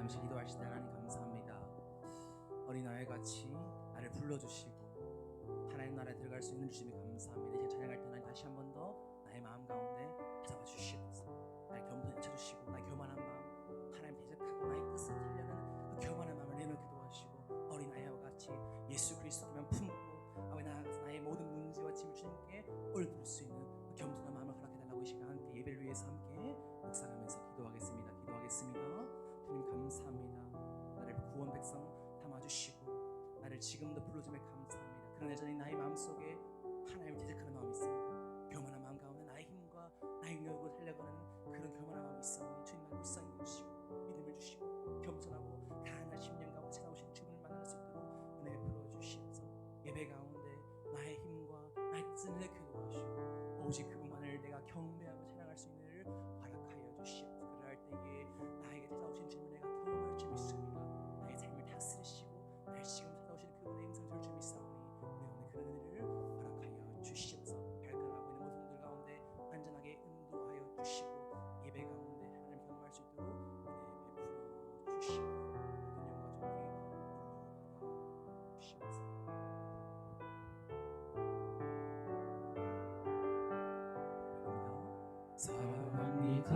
잠시 기도하실 때 하나님 감사합니다. 어린아이같이 나를 불러주시고 하나님 나라에 들어갈 수 있는 주님이 감사합니다. 이제 찬양할 때 하나님 다시 한 번 더 나의 마음 가운데 찾아와 주시옵소서. 나의 겸손히 쳐주시고 나의 교만한 마음 하나님 대적하고 나의 뜻을 들려는 그 교만한 마음을 내놓게 도와주시고 어린아이와 같이 예수 그리스도만 품고 아버지 나아가서 나의 모든 문제와 짐을 주님께 올려드릴 수 있는 그 겸손한 마음을 허락해달라고 이 시간 함께 예배를 위해서 함께 묵상하면서 기도하겠습니다. 주님 감사합니다. 나를 구원 백성 담아주시고 나를 지금도 불러주며 감사합니다. 그러나 여전히 나의 마음속에 하나님을 대적하는 마음이 있습니다. 교만한 마음 가운데 나의 힘과 나의 능력으로 살려가는 그런 교만한 마음이 있어오니 주님 나를 불쌍히 여기시고 믿음을 주시고 겸손하고 강한 심령 가운데 찾아오신 주님을 만날 수 있도록 은혜 베풀어 주시옵소서. 예배 가운데 나의 힘과 나의 뜻을 내게 도와주시고 오직 그분만을 내가 경배하고 찬양할 수 있는 일을 허락하여 주시옵소서. 그럴 때에 나에게 찾아오신 주님을 내가 경험할 줄 믿습니다. 나의 삶을 다스리시고 나를 지금 찾아오신 그분의 음성을 들을 줄 믿사오니 우리 오늘 그런 은혜를 허락하여 주시옵소서. 발걸음하고 있는 모든 분들 가운데 안전하게 인도하여 주시고 예배 가운데 하나님 경험할 수 있도록 은혜 베풀어 주시고 모든 영광 존귀 주시옵소서. 사랑합니다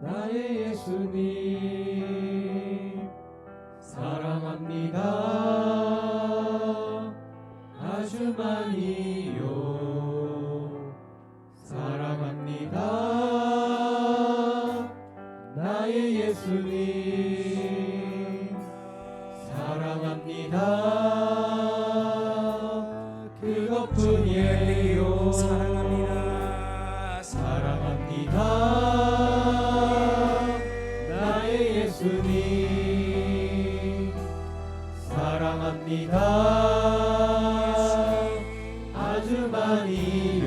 나의 예수님, 사랑합니다 아주 많이요. 사랑합니다 나의 예수님, 사랑합니다 그것뿐이에요. 사랑합니다 나의 예수님, 사랑합니다 아주 많이요.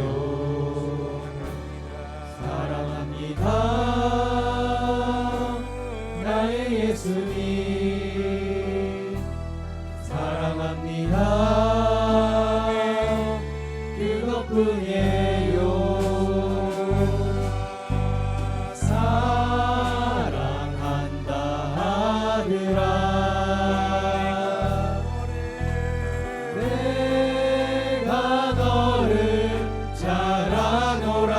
사랑합니다 나의 예수님, 사랑합니다 그것뿐이에요. 사랑한다 하느라 내가 너를 잘 아노라.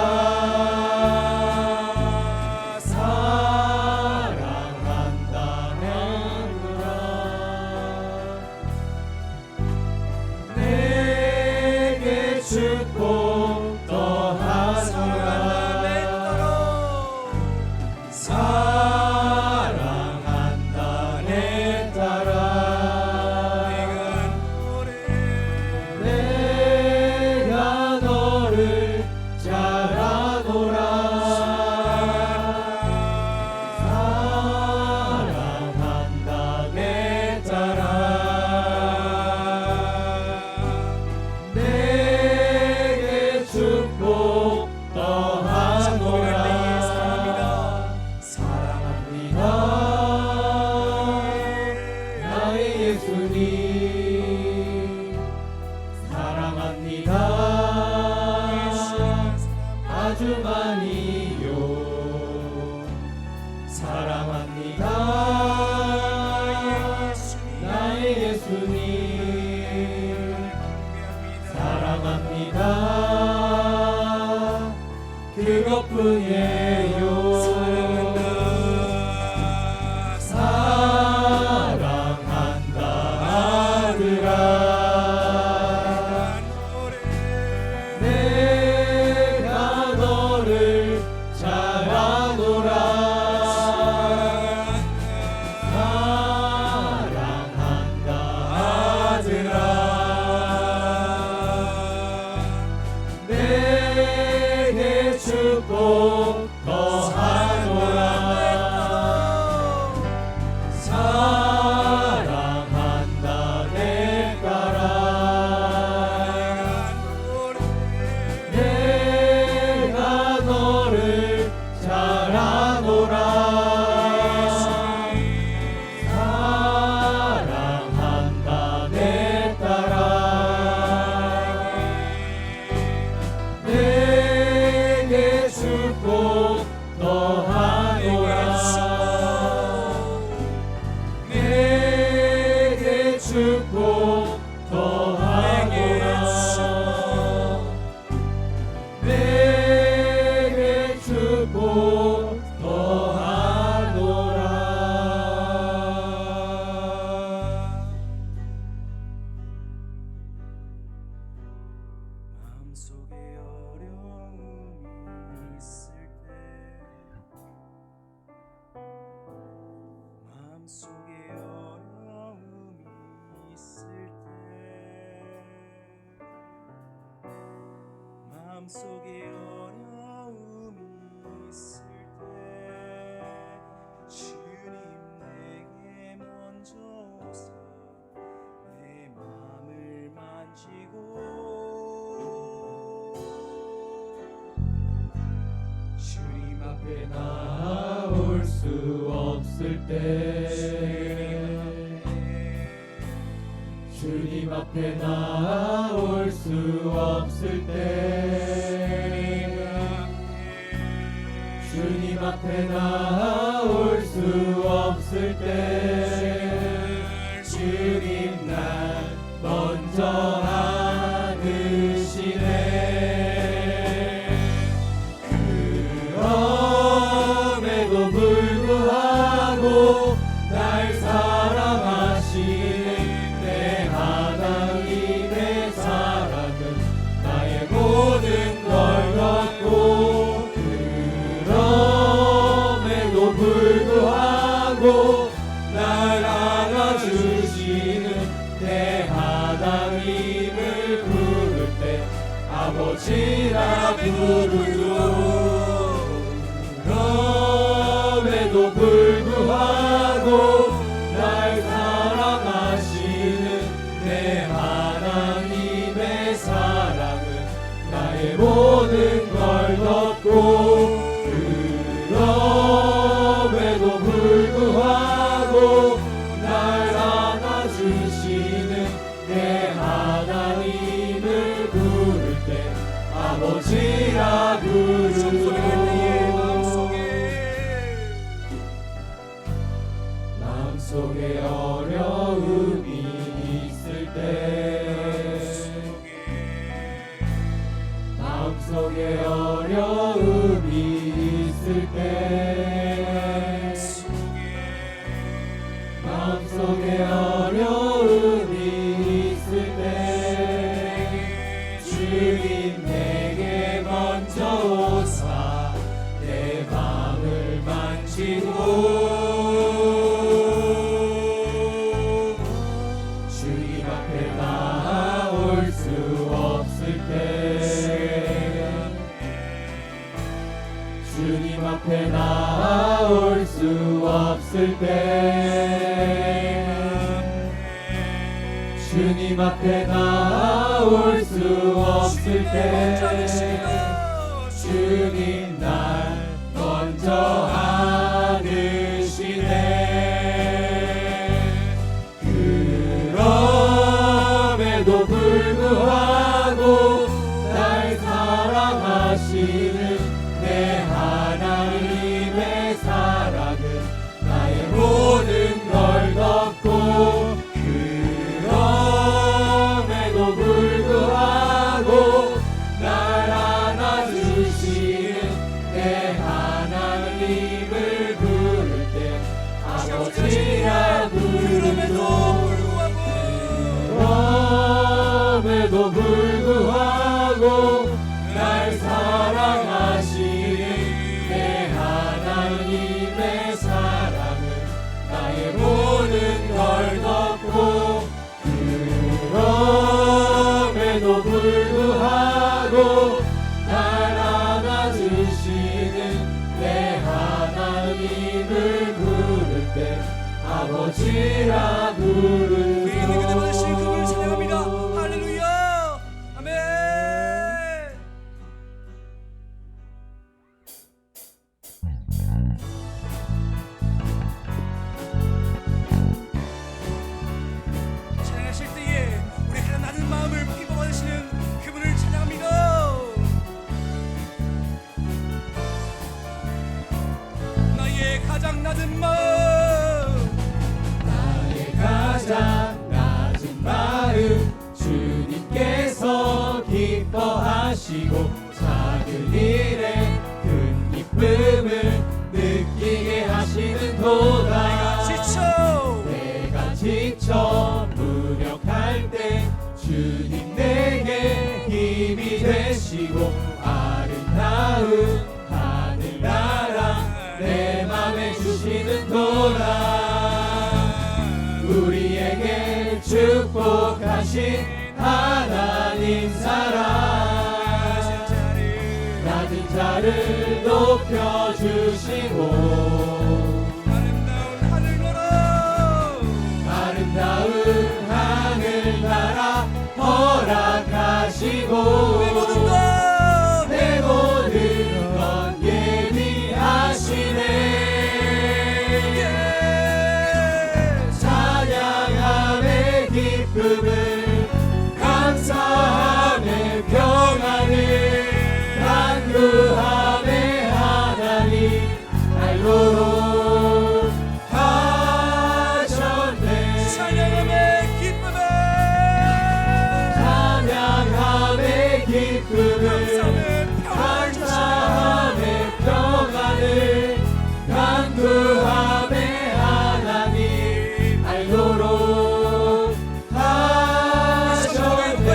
듣고 더하노라. 마음속에 어려움이 있을 때 마음속에 어려움이 있을 때 마음속에 어려움이 있을 때 주님 내게 먼저 오사 내 마음을 만지고 주님 앞에 나올 수 없을 때 주님 앞에 나올 수 없을 때 주님 앞에 나올 수 없을 때 주님 날 먼저 안으시네. 그럼에도 불구하고 날 사랑하시는 내 하나님의 사랑은 나의 모든 걸 덮고 그럼에도 불구하고 날 안아주시는 내 하나님을 부를 때 아버지라 부르죠. 그럼에도 불구하고 날 사랑하시는 내 하나님의 사랑은 나의 모든 걸 덮고 그럼에도 불구하고 날 안아주시는 내 하나님을 부를 때 아버지라 부르죠. 마음속에 어려움이 있을 때 마음속에 어려움이 있을 때 마음속에 어려움이 있을 때 주님 내게 먼저 오사 내 마음을 만지고 주님 앞에 나올 수 없을 때 주님 앞에 나올 수 없을 때 주님 앞에 나올 수 없을 때 주님 날 먼저 안으시네. 그럼에도 불구하고 날 사랑하시는 내 하나님의 사랑은 나의 모든 걸 덮고 그럼에도 불구하고 날 안아주시는 내 하나님을 부를 때 아버지라 부르죠. 그럼에도 불구하고 날 사랑하시는 내 하나님의 사랑은 나의 모든 걸 덮고 그럼에도 불구하고 날 안아주시는 내 하나님을 부를 때 아버지라 부르죠. 그분을 찬양합니다. 할렐루야. 아멘. 찬양하실 때에 우리 가장 낮은 마음을 기뻐 받으시는 그분을 찬양합니다. 나의 가장 낮은 마음 나의 가장 낮은 마음 주님께서 기뻐하시고 작은 일에 큰 기쁨 축복하신 하나님 사랑 낮은 자를 높여주시고 아름다운 하늘나라 허락하시고 내 모든 것 예비하시네 찬양함의 기쁨을 감사함의 평안을 간구함의 하나님 알고로 하셨네 찬양함의 기쁨을 감사함의 평안을 간구함의 하나님 알고로 하셨네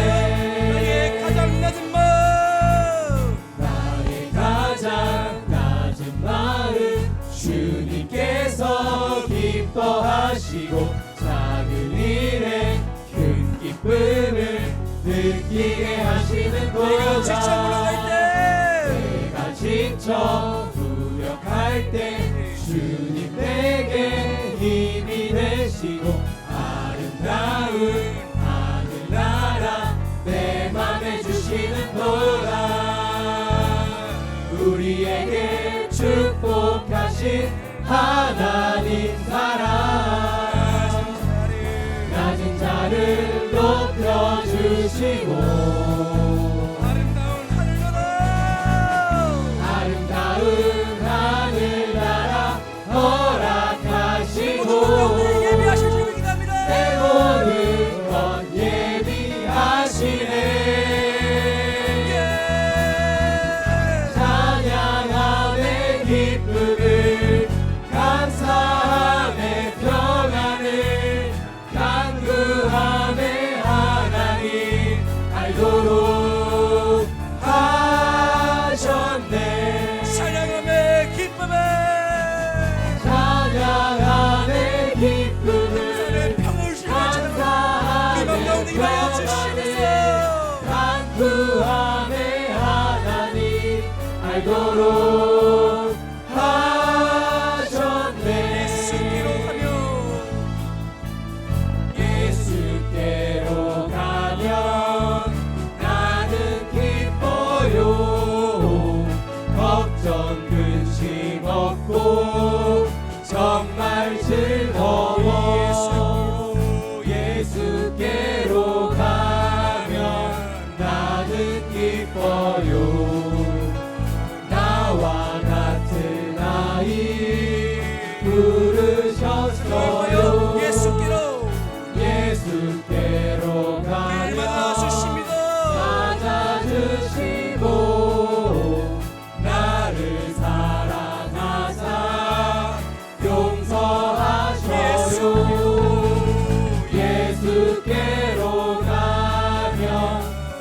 나의 가장 낮은 마음 주님께서 기뻐하시고 작은 일에 큰 기쁨을 느끼게 하시는 도다 내가 지쳐 무력할 때 주님 내게 힘이 되시고 아름다운 하늘나라 내 맘에 주시는 도다 우리에게 축복하신 하나님 사랑 낮은 자를 높여주시고 아름다운 하늘나라 허락하시고 내 모든 것 예비하시네 찬양함의 기쁨을 감사함의 평안을 간구함의 하나님 알도록 하셨네 찬양함의 기쁨을 감사함의 평안을 간구함의 하나님 알도록 하셨네 예수께로 가면 나는 기뻐요 걱정 근심 없고 정말 즐거워 예수께로 가면 나는 기뻐요 나와 같은 아이 부르셨어요 예수께로 가면 맞아주시고 나를 사랑하사 용서하셔요 예수께로 가면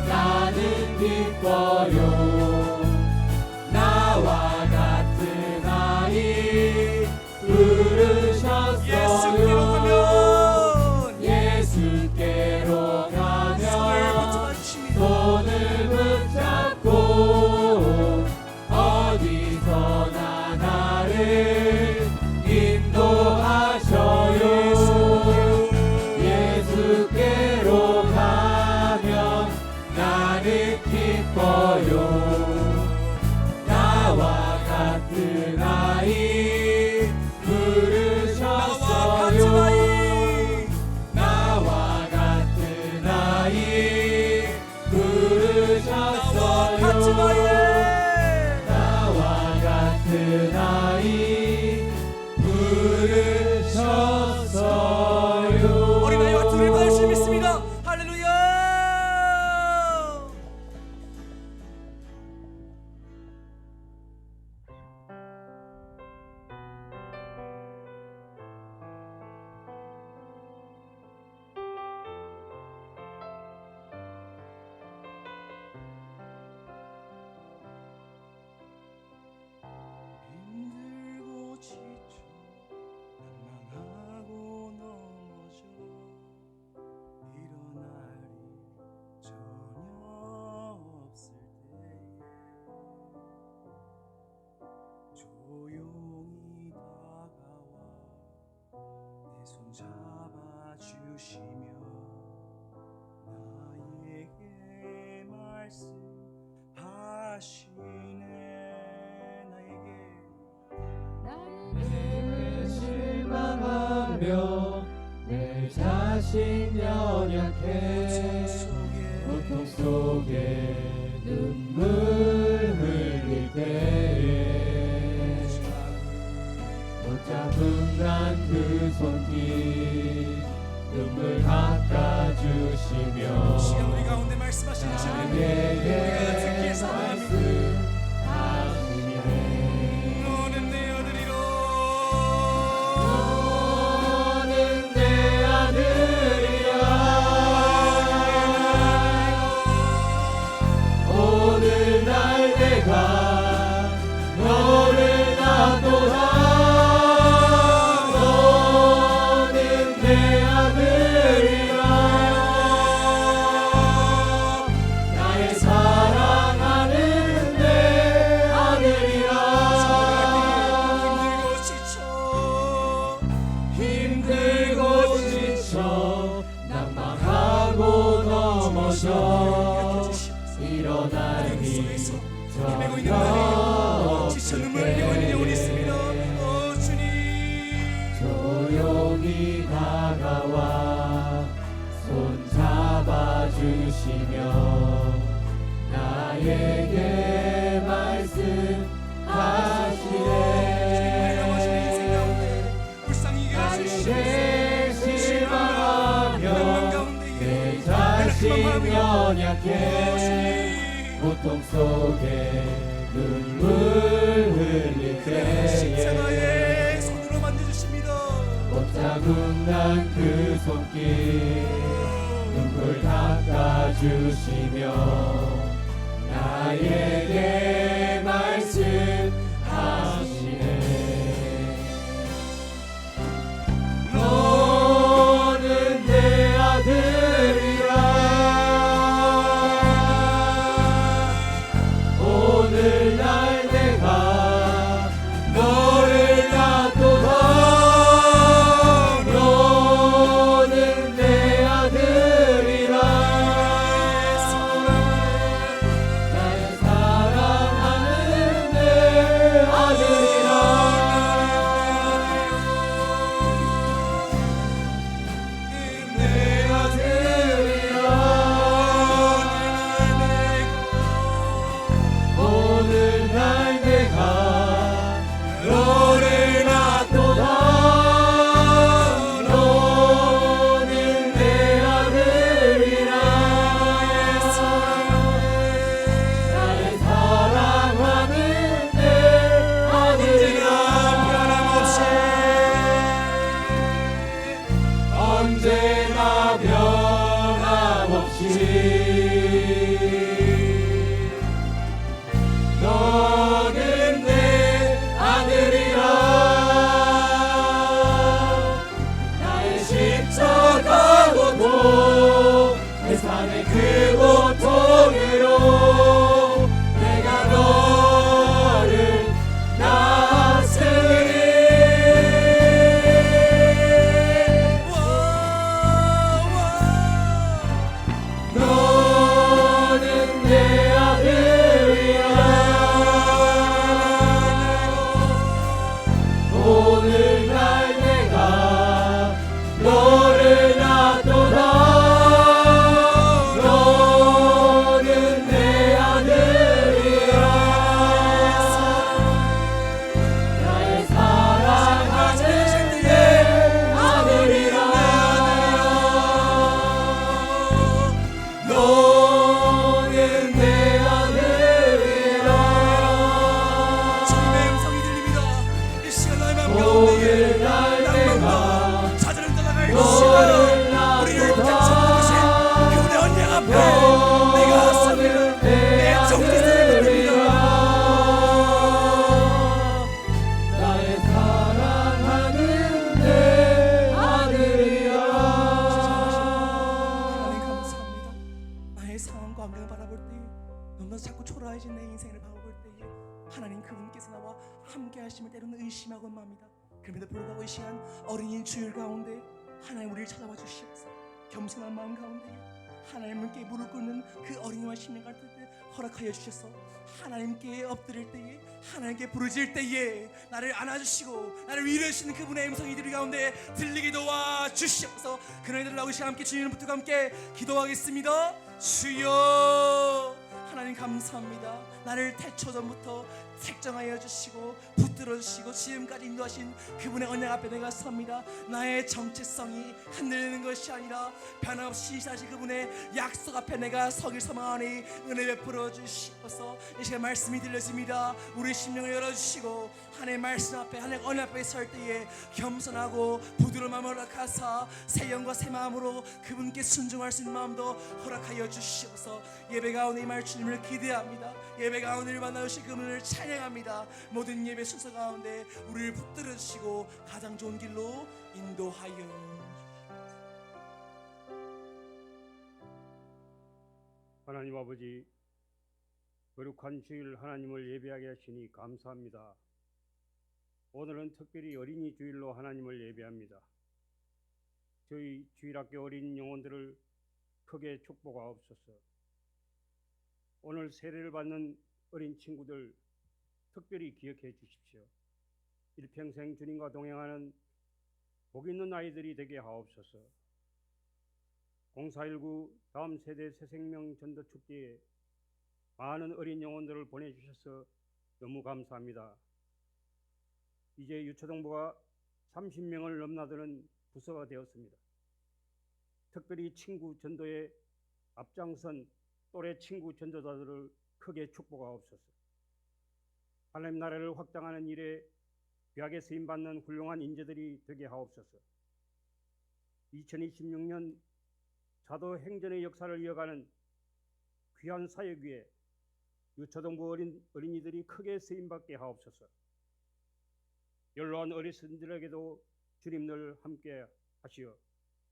나는 기뻐요 나와 같은 아이 부르셨어요 예수께로 가면 손을 붙잡고 어디서나 나를 인도하셔요 예수께로 가면 나는 기뻐요 나와 같은 아이 부르셨어요 나와 같은 아이 부르셨어요 나와 같은 아이 부르셨어요 어린아이와 둘을 받을 수 믿습니다. 할렐루야. 하며 내 자신 연약해 고통 속에 눈물 흘릴 때에 붙잡은 난 그 손길 눈물 닦아주시며 시간 우리 가운데 말씀하시는 주님 나에게 듣기에 사랑합니다. 말씀하시네 너는 내 아들이로 너는 내 아들이라 오늘날 내가 너를 낳도다 너는 내 아들이라 나의 사랑하는 내 아들이라 힘들고 지쳐 난망하고 넘어져 일어나니 지쳐 눈물 흘리고 있는 영혼이 있습니다. 주님 조용히 다가와 손 잡아주시며 나에게 말씀하시네 불쌍히 나에게 여겨주시옵소서. 실망하며 내 자신 연약해 고통 속에 눈물 흘릴 때에 십자가의 손으로 만져주십니다. 꽃자국 난 그 손길 눈물 닦아주시며 나에게 말씀하시네 너는 내 아들이라 오늘날 내가 너를 낳도다 너는 내 아들이라 나의 사랑하는 내 아들이라 내 아들이라 오늘날 내가 너를 낳도다 너는 내 아들이라 나의 사랑하는 내 아들이라 언제나 변함없이 너는 내 아들이라 나의 십자가 고통 세상의 그 고통으로 내가 너를 낳았으니 너는 내 아들이야 오늘날 내가 너를 낳도다 너는 내 아들이야 나의 사랑하는 내 아들이라 너는 내 아들이라 주님의 음성이 들립니다. 이 시간 나의 마음 가운데 오늘날 내가 자들을 떠나갈 이 너를 시간 우리를 낳도다 되찾아주신 그분의 언약 앞에 내가 섰습니다. 내 정체성을 드립니다. 나의 사랑하는 내 아들이야 하나님 감사합니다. 나의 상황과 환경을 바라볼 때 너무나 자꾸 초라해진 내 인생을 바라볼 때에 하나님 그분께서 나와 함께 하심을 때로는 의심하곤 맙니다. 그럼에도 불구하고 이 시간 어린이 주일 가운데 하나님 우리를 찾아와 주시옵소서. 겸손한 마음 가운데 하나님께 무릎 꿇는 그 어린이와 심령 같을 때 허락하여 주셔서 하나님께 엎드릴 때에, 하나님께 부르짖을 때에 나를 안아주시고 나를 위로하시는 그분의 음성이 우리 가운데 들리게 도와주시옵소서. 그날들 나오시 함께 주님을 붙들고 함께 기도하겠습니다. 주여, 하나님 감사합니다. 나를 태초 전부터 책정하여 주시고 붙들어 주시고 지금까지 인도하신 그분의 언약 앞에 내가 섭니다. 나의 정체성이 흔들리는 것이 아니라 변함없이 사실 그분의 약속 앞에 내가 서길 소망하니 은혜 베풀어 주시옵소서. 이 시간 말씀이 들려집니다. 우리 심령을 열어주시고 하나님의 말씀 앞에, 하나님의 언약 앞에 설 때에 겸손하고 부드러운 마음을 허락하사 새 영과 새 마음으로 그분께 순종할 수 있는 마음도 허락하여 주시옵소서. 예배 가운데 임할 주님을 기대합니다. 예배 가운데 만나주신 그분을 찬양합니다. 모든 예배 순서 가운데 우리를 붙들어 주시고 가장 좋은 길로 인도하여 주시옵소서. 하나님 아버지, 거룩한 주일 하나님을 예배하게 하시니 감사합니다. 오늘은 특별히 어린이 주일로 하나님을 예배합니다. 저희 주일학교 어린 영혼들을 크게 축복하옵소서. 오늘 세례를 받는 어린 친구들 특별히 기억해 주십시오. 일평생 주님과 동행하는 복 있는 아이들이 되게 하옵소서. 0419 다음 세대 새생명 전도축제에 많은 어린 영혼들을 보내주셔서 너무 감사합니다. 이제 유초동부가 30명을 넘나드는 부서가 되었습니다. 특별히 친구 전도에 앞장선 또래 친구 전도자들을 크게 축복하옵소서. 하나님 나라를 확장하는 일에 귀하게 쓰임받는 훌륭한 인재들이 되게 하옵소서. 2026년 자도 행전의 역사를 이어가는 귀한 사역 위에 유초동부 어린이들이 크게 쓰임받게 하옵소서. 연로한 어르신들에게도 주님 늘 함께 하시어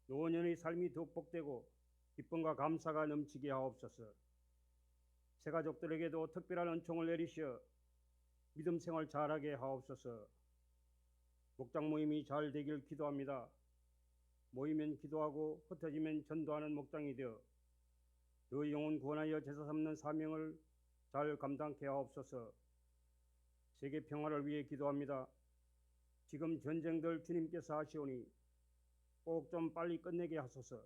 노년의 삶이 더욱 복되고 기쁨과 감사가 넘치게 하옵소서. 새 가족들에게도 특별한 은총을 내리시어 믿음 생활 잘하게 하옵소서. 목장 모임이 잘 되길 기도합니다. 모이면 기도하고 흩어지면 전도하는 목장이 되어 그 영혼 구원하여 제사 삼는 사명을 잘 감당케 하옵소서. 세계 평화를 위해 기도합니다. 지금 전쟁들 주님께서 하시오니 꼭 좀 빨리 끝내게 하소서.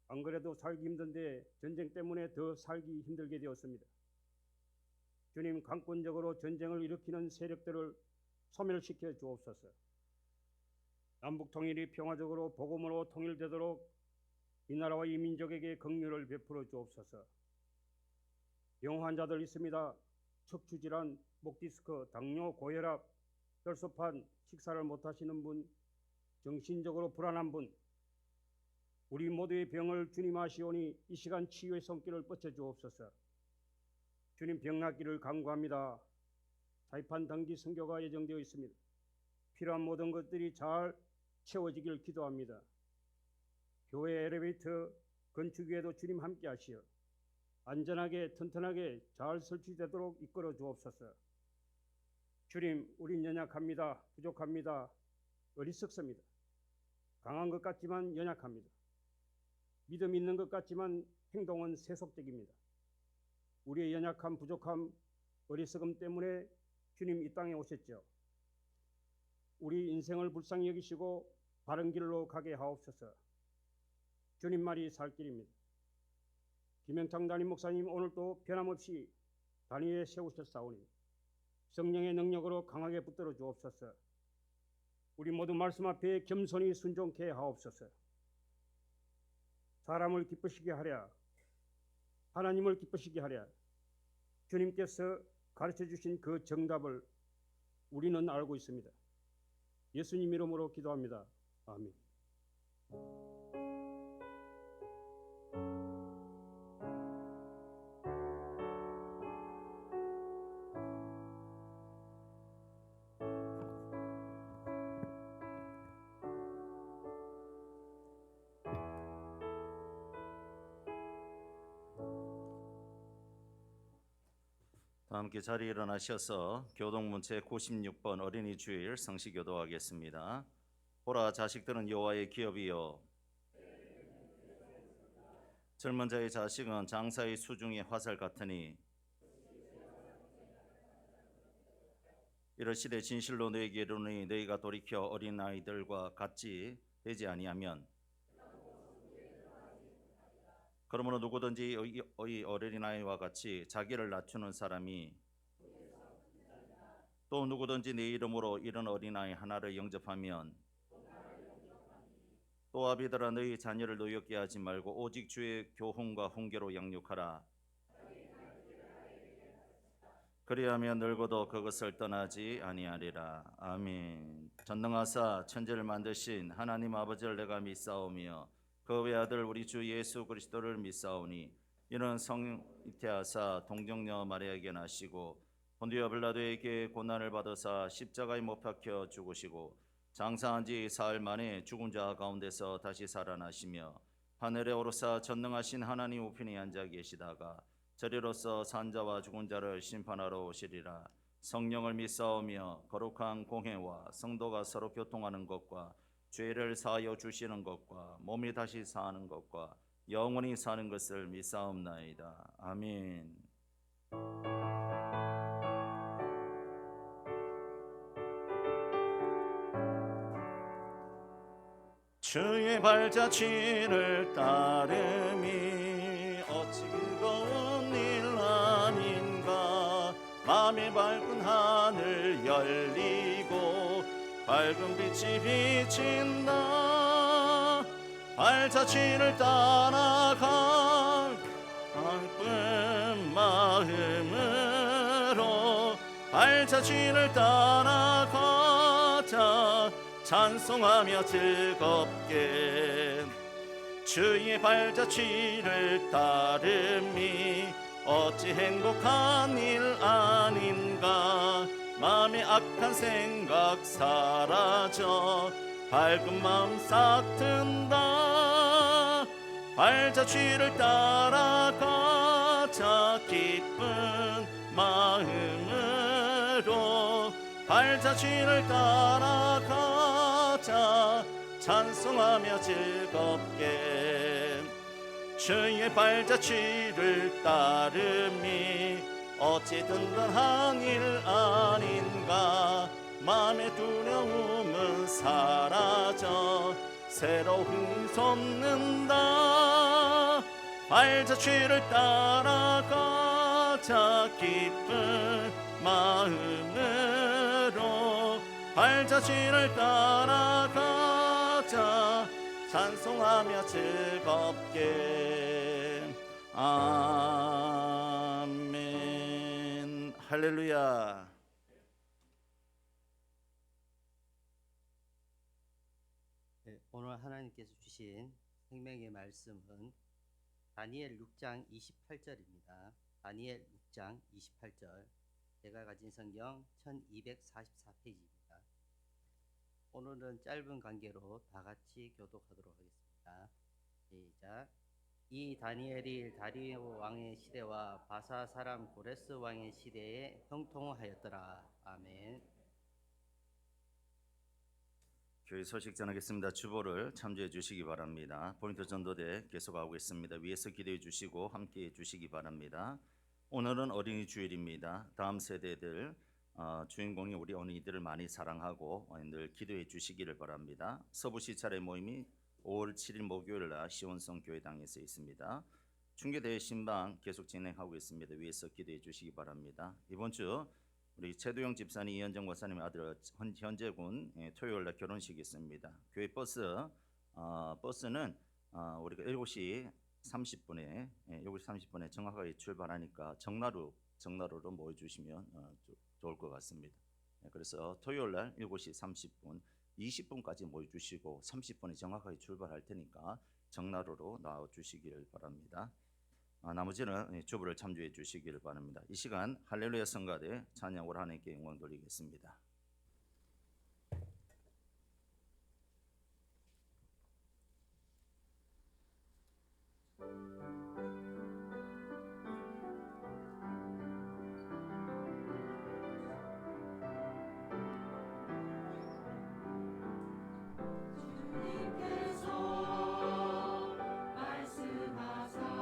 안 그래도 살기 힘든데 전쟁 때문에 더 살기 힘들게 되었습니다. 주님, 강권적으로 전쟁을 일으키는 세력들을 소멸시켜 주옵소서. 남북 통일이 평화적으로 복음으로 통일되도록 이 나라와 이 민족에게 긍휼을 베풀어 주옵소서. 병 환자들 있습니다. 척추질환, 목디스크, 당뇨, 고혈압, 혈소판, 식사를 못하시는 분, 정신적으로 불안한 분, 우리 모두의 병을 주님 아시오니 이 시간 치유의 손길을 뻗쳐 주옵소서. 주님, 병 낫기를 간구합니다. 사이판 단기 선교가 예정되어 있습니다. 필요한 모든 것들이 잘 채워지길 기도합니다. 교회 엘리베이터 건축 위에도 주님 함께 하시어 안전하게 튼튼하게 잘 설치되도록 이끌어 주옵소서. 주님, 우린 연약합니다. 부족합니다. 어리석습니다. 강한 것 같지만 연약합니다. 믿음 있는 것 같지만 행동은 세속적입니다. 우리의 연약함, 부족함, 어리석음 때문에 주님 이 땅에 오셨죠. 우리 인생을 불쌍히 여기시고 바른 길로 가게 하옵소서. 주님 말이 살 길입니다. 김영창 담임 목사님, 오늘도 변함없이 단위에 세우셨사오니 성령의 능력으로 강하게 붙들어 주옵소서. 우리 모두 말씀 앞에 겸손히 순종케 하옵소서. 사람을 기쁘시게 하랴, 하나님을 기쁘시게 하랴. 주님께서 가르쳐 주신 그 정답을 우리는 알고 있습니다. 예수님 이름으로 기도합니다. 아멘. 다 함께 자리에 일어나셔서 교동문체 96번 어린이 주일 성시 교도하겠습니다. 보라, 자식들은 여호와의 기업이요 젊은 자의 자식은 장사의 수중의 화살 같으니 이러시되 진실로 너희에게 이르노니 너희가 돌이켜 어린 아이들과 같이 되지 아니하면 그러므로 누구든지 이 어린아이와 같이 자기를 낮추는 사람이 또 누구든지 내 이름으로 이런 어린아이 하나를 영접하면 또 아비들아 너희 자녀를 노엽게 하지 말고 오직 주의 교훈과 훈계로 양육하라. 그리하면 늙어도 그것을 떠나지 아니하리라. 아멘. 전능하사 천지를 만드신 하나님 아버지를 내가 믿사오며 그 외아들 우리 주 예수 그리스도를 믿사오니 이는 성육퇴하사 동정녀 마리아에게 나시고 본디오 빌라도에게 고난을 받으사 십자가에 못 박혀 죽으시고 장사한 지 사흘 만에 죽은 자 가운데서 다시 살아나시며 하늘에 오르사 전능하신 하나님 우편에 앉아 계시다가 저리로서 산자와 죽은 자를 심판하러 오시리라. 성령을 믿사오며 거룩한 공회와 성도가 서로 교통하는 것과 죄를 사하여 주시는 것과 몸이 다시 사는 것과 영원히 사는 것을 믿사옵나이다. 아멘. 주의 발자취를 따름이 어찌 그거운 일 아닌가. 맘이 밝은 하늘 열리고 밝은 빛이 비친다. 발자취를 따라가 기쁜 마음으로 발자취를 따라가자. 찬송하며 즐겁게 주의 발자취를 따름이 어찌 행복한 일 아닌가. 마음의 악한 생각 사라져 밝은 마음 싹 든다. 발자취를 따라가자 기쁜 마음으로 발자취를 따라가자. 찬송하며 즐겁게 주의 발자취를 따름이 어찌 든든한 일 아닌가. 마음의 두려움은 사라져 새로운 솟는다. 발자취를 따라가자 기쁜 마음으로 발자취를 따라가자. 찬송하며 즐겁게 아멘. 할렐루야. 네, 오늘 하나님께서 주신 생명의 말씀은 다니엘 6장 28절입니다. 다니엘 6장 28절. 제가 가진 성경 1244페이지입니다. 오늘은 짧은 관계로 다 같이 교독하도록 하겠습니다. 시작. 이 다니엘이 다리오 왕의 시대와 바사 사람 고레스 왕의 시대에 형통하였더라. 아멘. 교회 소식 전하겠습니다. 주보를 참조해 주시기 바랍니다. 포인트 전도대 계속하고 있습니다. 위에서 기도해 주시고 함께 해 주시기 바랍니다. 오늘은 어린이 주일입니다. 다음 세대들 주인공이 우리 어린이들을 많이 사랑하고 늘 기도해 주시기를 바랍니다. 서부시 차례 모임이 5월 7일 목요일 날 시원성 교회당에서 있습니다. 중계대회 신방 계속 진행하고 있습니다. 위에서 기도해 주시기 바랍니다. 이번 주 우리 최도영 집사님, 이현정 권사님 아들 현재군 토요일 날 결혼식이 있습니다. 교회 버스는 우리가 7시 30분에 7시 30분에 정확하게 출발하니까 정나루로 모여주시면 좋을 것 같습니다. 그래서 토요일 날 7시 30분 20분까지 모여주시고 30분에 정확하게 출발할 테니까 정나루로 나와주시기를 바랍니다. 나머지는 주보를 참조해 주시기를 바랍니다. 이 시간 할렐루야 성가대 찬양으로 하나님께 영광 돌리겠습니다. 주님께서 말씀하사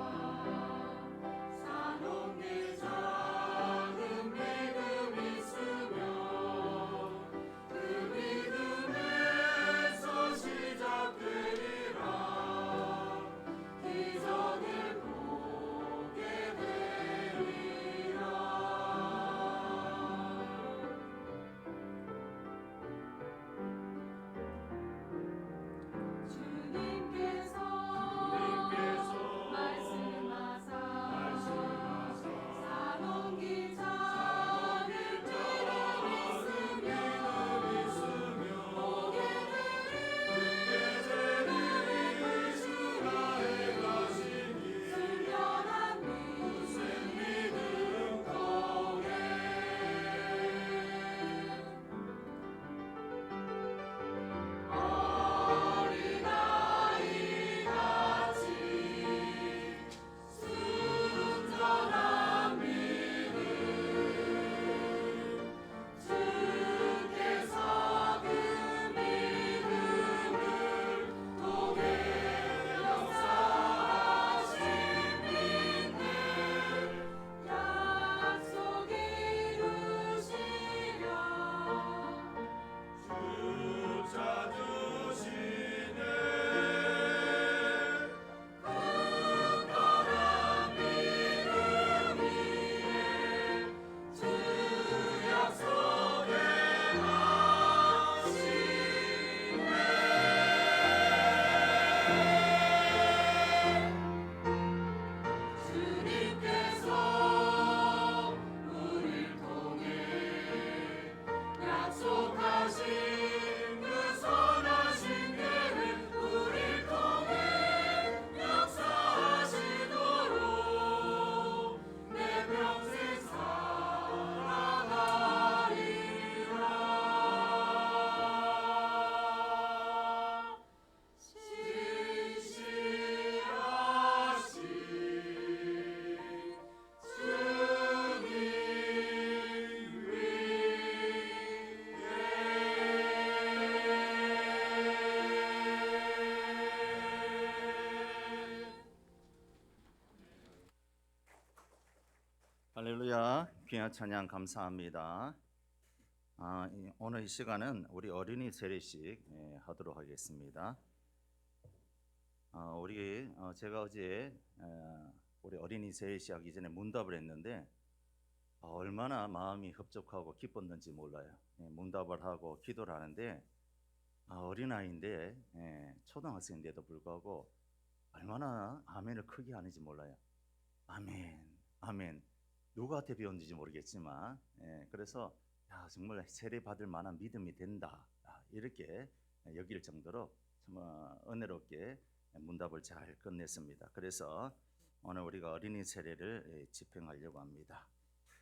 할렐루야. 귀한 찬양 감사합니다. 오늘 이 시간은 우리 어린이 세례식 하도록 하겠습니다. 제가 어제 우리 어린이 세례식 하기 전에 문답을 했는데 얼마나 마음이 흡족하고 기뻤는지 몰라요. 문답을 하고 기도를 하는데 어린아이인데 초등학생인데도 불구하고 얼마나 아멘을 크게 하는지 몰라요. 아멘, 아멘. 누구한테 배웠는지 모르겠지만 그래서 정말 세례 받을 만한 믿음이 된다 이렇게 여길 정도로 정말 은혜롭게 문답을 잘 끝냈습니다. 그래서 오늘 우리가 어린이 세례를 집행하려고 합니다.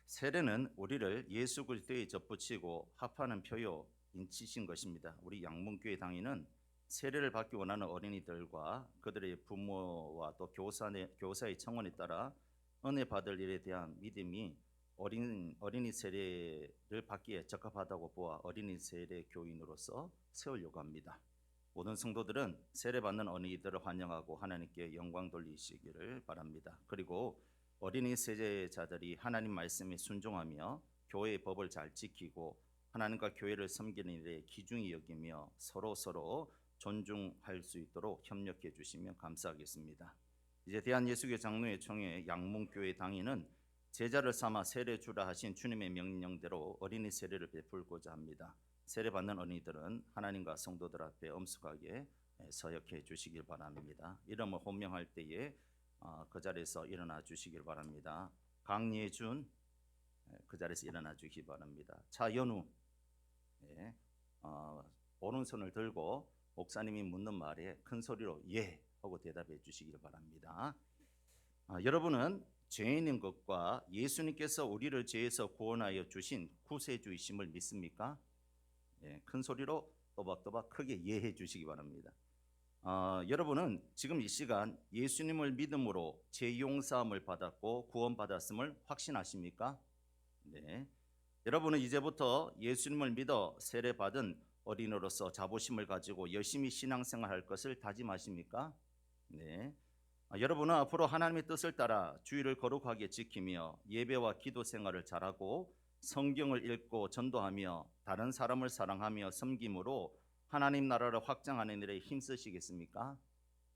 세례는 우리를 예수 그리스도에 접붙이고 합하는 표요 인치신 것입니다. 우리 양문교회 당회는 세례를 받기 원하는 어린이들과 그들의 부모와 또 교사의 청원에 따라 은혜 받을 일에 대한 믿음이 어린이 세례를 받기에 적합하다고 보아 어린이 세례 교인으로서 세우려고 합니다. 모든 성도들은 세례 받는 어린이들을 환영하고 하나님께 영광 돌리시기를 바랍니다. 그리고 어린이 세례자들이 하나님 말씀에 순종하며 교회의 법을 잘 지키고 하나님과 교회를 섬기는 일에 귀중히 여기며 서로 존중할 수 있도록 협력해 주시면 감사하겠습니다. 이제 대한예수교 장로회 총회 양문교회 당회는 제자를 삼아 세례 주라 하신 주님의 명령대로 어린이 세례를 베풀고자 합니다. 세례 받는 어린이들은 하나님과 성도들 앞에 엄숙하게 서역해 주시길 바랍니다. 이름을 호명할 때에 그 자리에서 일어나 주시길 바랍니다. 강예준 그 자리에서 일어나 주시기 바랍니다. 차연우 오른손을 들고 목사님이 묻는 말에 큰 소리로 예 하고 대답해 주시길 바랍니다. 여러분은 죄인인 것과 예수님께서 우리를 죄에서 구원하여 주신 구세주이심을 믿습니까? 큰 소리로 또박또박 크게 예해 주시기 바랍니다. 여러분은 지금 이 시간 예수님을 믿음으로 죄 용서함을 받았고 구원받았음을 확신하십니까? 네. 여러분은 이제부터 예수님을 믿어 세례받은 어린이로서 자부심을 가지고 열심히 신앙생활할 것을 다짐하십니까? 네. 여러분은 앞으로 하나님의 뜻을 따라 주의를 거룩하게 지키며 예배와 기도 생활을 잘하고 성경을 읽고 전도하며 다른 사람을 사랑하며 섬김으로 하나님 나라를 확장하는 일에 힘쓰시겠습니까?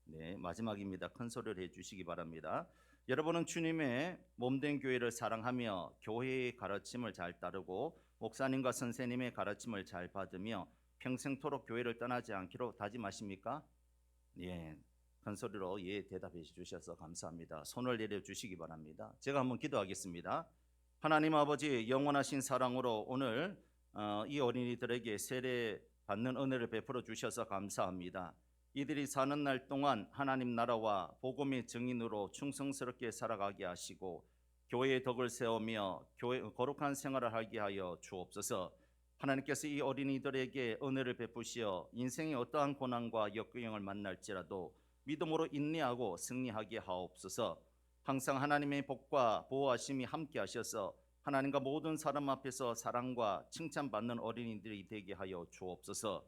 네, 마지막입니다. 큰 소리를 해주시기 바랍니다. 여러분은 주님의 몸된 교회를 사랑하며 교회의 가르침을 잘 따르고 목사님과 선생님의 가르침을 잘 받으며 평생토록 교회를 떠나지 않기로 다짐하십니까? 예, 큰 소리로 예 대답해 주셔서 감사합니다. 손을 내려 주시기 바랍니다. 제가 한번 기도하겠습니다. 하나님 아버지 영원하신 사랑으로 오늘 이 어린이들에게 세례 받는 은혜를 베풀어 주셔서 감사합니다. 이들이 사는 날 동안 하나님 나라와 복음의 증인으로 충성스럽게 살아가게 하시고 교회의 덕을 세우며 거룩한 생활을 하게 하여 주옵소서. 하나님께서 이 어린이들에게 은혜를 베푸시어 인생의 어떠한 고난과 역경을 만날지라도 믿음으로 인내하고 승리하게 하옵소서. 항상 하나님의 복과 보호하심이 함께 하셔서 하나님과 모든 사람 앞에서 사랑과 칭찬받는 어린이들이 되게 하여 주옵소서.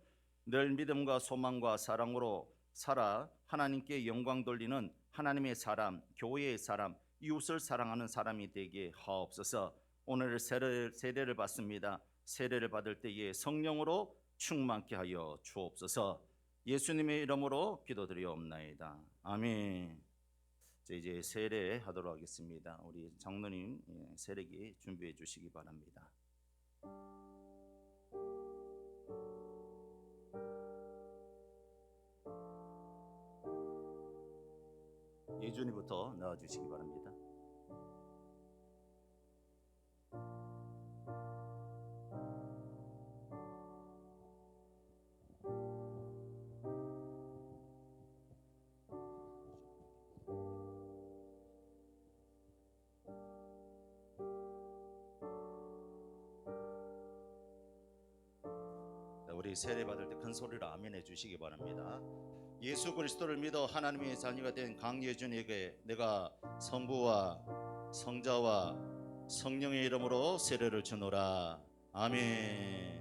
늘 믿음과 소망과 사랑으로 살아 하나님께 영광 돌리는 하나님의 사람, 교회의 사람, 이웃을 사랑하는 사람이 되게 하옵소서. 오늘 세례를 받습니다. 세례를 받을 때에 성령으로 충만케 하여 주옵소서. 예수님의 이름으로 기도드리옵나이다. 아멘. 이제 세례하도록 하겠습니다. 우리 장로님 세례기 준비해 주시기 바랍니다. 예준이부터 나와 주시기 바랍니다. 우리 세례 받을 때 큰 소리로 아멘 해주시기 바랍니다. 예수 그리스도를 믿어 하나님의 자녀가 된 강예준에게 내가 성부와 성자와 성령의 이름으로 세례를 주노라. 아멘.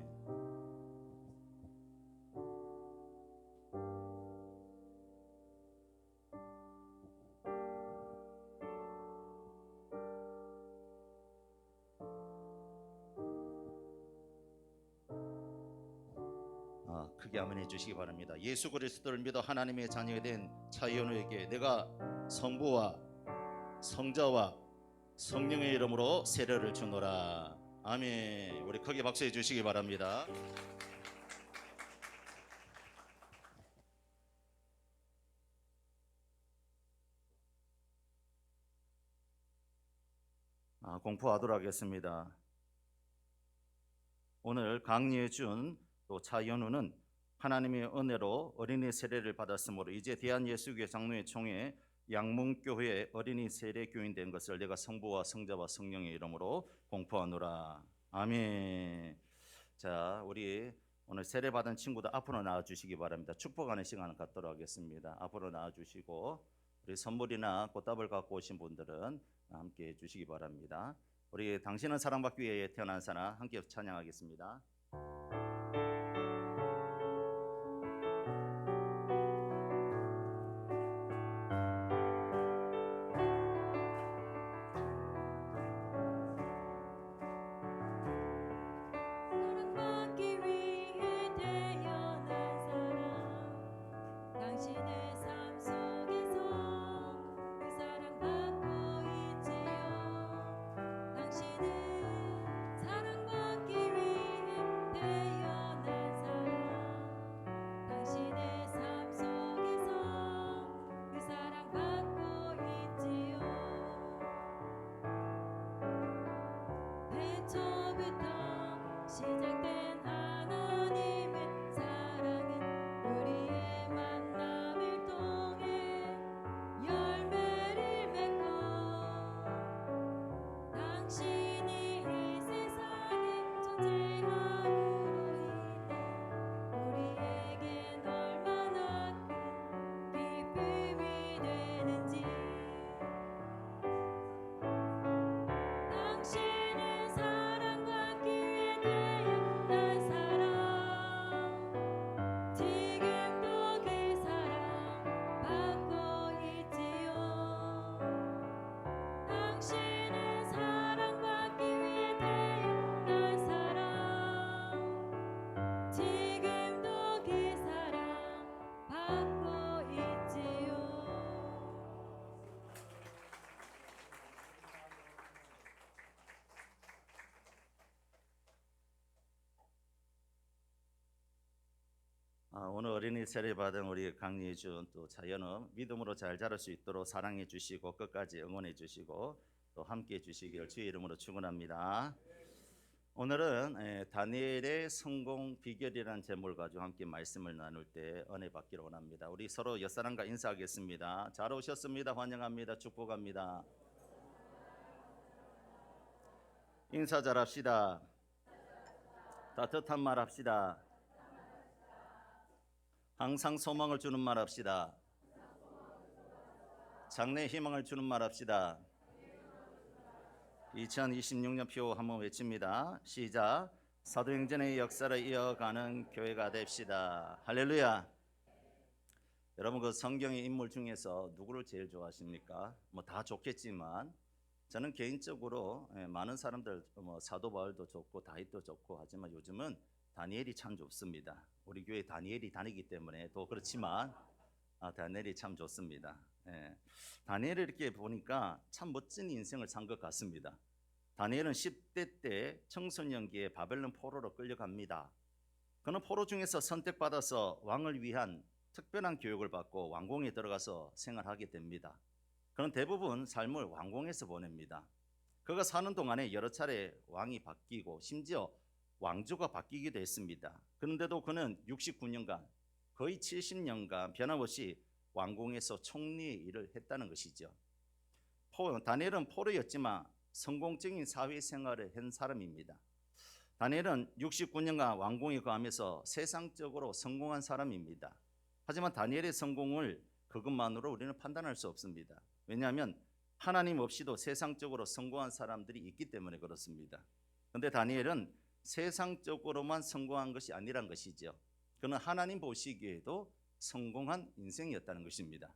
크게 아멘해 주시기 바랍니다. 예수 그리스도를 믿어 하나님의 자녀가 된 차이현우에게 내가 성부와 성자와 성령의 이름으로 세례를 주노라. 아멘. 우리 크게 박수해 주시기 바랍니다. 공포하도록 하겠습니다. 오늘 강의해 준 또 차현우는 하나님의 은혜로 어린이 세례를 받았으므로 이제 대한예수교회 장로회 총회 양문교회 어린이 세례 교인 된 것을 내가 성부와 성자와 성령의 이름으로 공포하노라. 아멘. 자, 우리 오늘 세례 받은 친구들 앞으로 나와 주시기 바랍니다. 축복하는 시간을 갖도록 하겠습니다. 앞으로 나와 주시고 우리 선물이나 꽃다발 갖고 오신 분들은 함께 해 주시기 바랍니다. 우리 당신은 사랑받기 위해 태어난 사람 함께 찬양하겠습니다. 사랑받기 위해 태어난 사람 당신의 삶 속에서 그 사랑받고 있지요. 당신은 사랑받기 위해 태어난 사람 당신의 삶 속에서 그 사랑받고 있지요. 태초부터 시작된 하나님의 사랑은 우리의 만남을 통해 열매를 맺고 당신이 이 세상에 존재함으로 인해 우리에겐 얼마나 큰 기쁨이 되는지. 당신은 사랑받기 위해 태어난 사람 지금도 그 사랑 받고 있지요. 당신은 사랑받기 위해 태어난 사람 지금도 그 사랑 받고 있지요. 오늘 어린이 세례 받은 우리 강예준 또 차연우 믿음으로 잘 자랄 수 있도록 사랑해 주시고 끝까지 응원해 주시고 또 함께 해 주시길 주의 이름으로 축원합니다. 오늘은 다니엘의 성공 비결이라는 제목을 가지고 함께 말씀을 나눌 때 은혜 받기를 원합니다. 우리 서로 옆사람과 인사하겠습니다. 잘 오셨습니다. 환영합니다. 축복합니다. 인사 잘합시다. 따뜻한 말 합시다. 항상 소망을 주는 말 합시다. 장래의 희망을 주는 말 합시다. 2026년 표 한번 외칩니다. 시작. 사도행전의 역사를 이어가는 교회가 됩시다. 할렐루야. 여러분 그 성경의 인물 중에서 누구를 제일 좋아하십니까? 뭐 다 좋겠지만 저는 개인적으로 많은 사람들 사도 바울도 좋고 다윗도 좋고 하지만 요즘은 다니엘이 참 좋습니다. 우리 교회 다니엘이 다니기 때문에 또 그렇지만 다니엘이 참 좋습니다. 다니엘을 이렇게 보니까 참 멋진 인생을 산 것 같습니다. 다니엘은 10대 때 청소년기에 바벨론 포로로 끌려갑니다. 그는 포로 중에서 선택받아서 왕을 위한 특별한 교육을 받고 왕궁에 들어가서 생활하게 됩니다. 그는 대부분 삶을 왕궁에서 보냅니다. 그가 사는 동안에 여러 차례 왕이 바뀌고 심지어 왕조가 바뀌기도 했습니다. 그런데도 그는 69년간 거의 70년간 변함없이 왕궁에서 총리의 일을 했다는 것이죠. 다니엘은 포로였지만 성공적인 사회생활을 한 사람입니다. 다니엘은 69년간 왕궁에 거하면서 세상적으로 성공한 사람입니다. 하지만 다니엘의 성공을 그것만으로 우리는 판단할 수 없습니다. 왜냐하면 하나님 없이도 세상적으로 성공한 사람들이 있기 때문에 그렇습니다. 그런데 다니엘은 세상적으로만 성공한 것이 아니란 것이죠. 그는 하나님 보시기에도 성공한 인생이었다는 것입니다.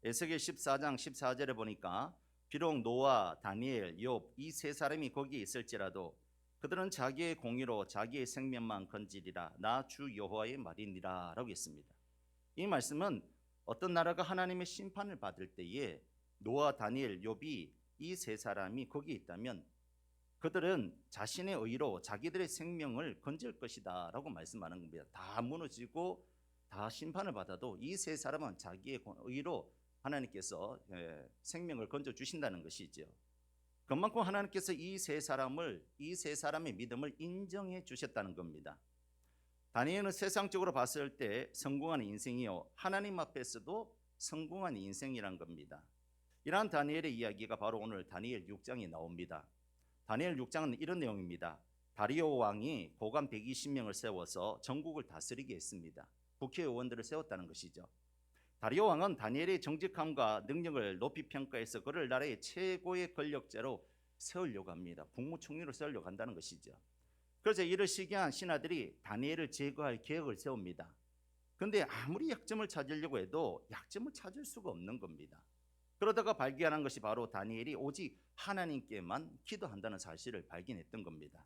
에스겔 14장 14절에 보니까 비록 노아, 다니엘, 욥 이 세 사람이 거기에 있을지라도 그들은 자기의 공의로 자기의 생명만 건지리라. 나 주 여호와의 말이니라 라고 했습니다. 이 말씀은 어떤 나라가 하나님의 심판을 받을 때에 노아, 다니엘, 욥이 이 세 사람이 거기에 있다면 그들은 자신의 의로 자기들의 생명을 건질 것이다 라고 말씀하는 겁니다. 다 무너지고 다 심판을 받아도 이 세 사람은 자기의 의로 하나님께서 생명을 건져 주신다는 것이죠. 그만큼 하나님께서 이 세 사람의 믿음을 인정해 주셨다는 겁니다. 다니엘은 세상적으로 봤을 때 성공한 인생이요, 하나님 앞에서도 성공한 인생이란 겁니다. 이러한 다니엘의 이야기가 바로 오늘 다니엘 6장에 나옵니다. 다니엘 6장은 이런 내용입니다. 다리오 왕이 고관 120명을 세워서 전국을 다스리게 했습니다. 국회의원들을 세웠다는 것이죠. 다리오 왕은 다니엘의 정직함과 능력을 높이 평가해서 그를 나라의 최고의 권력자로 세우려고 합니다. 국무총리로 세우려고 한다는 것이죠. 그래서 이를 시기한 신하들이 다니엘을 제거할 계획을 세웁니다. 그런데 아무리 약점을 찾으려고 해도 약점을 찾을 수가 없는 겁니다. 그러다가 발견한 것이 바로 다니엘이 오직 하나님께만 기도한다는 사실을 발견했던 겁니다.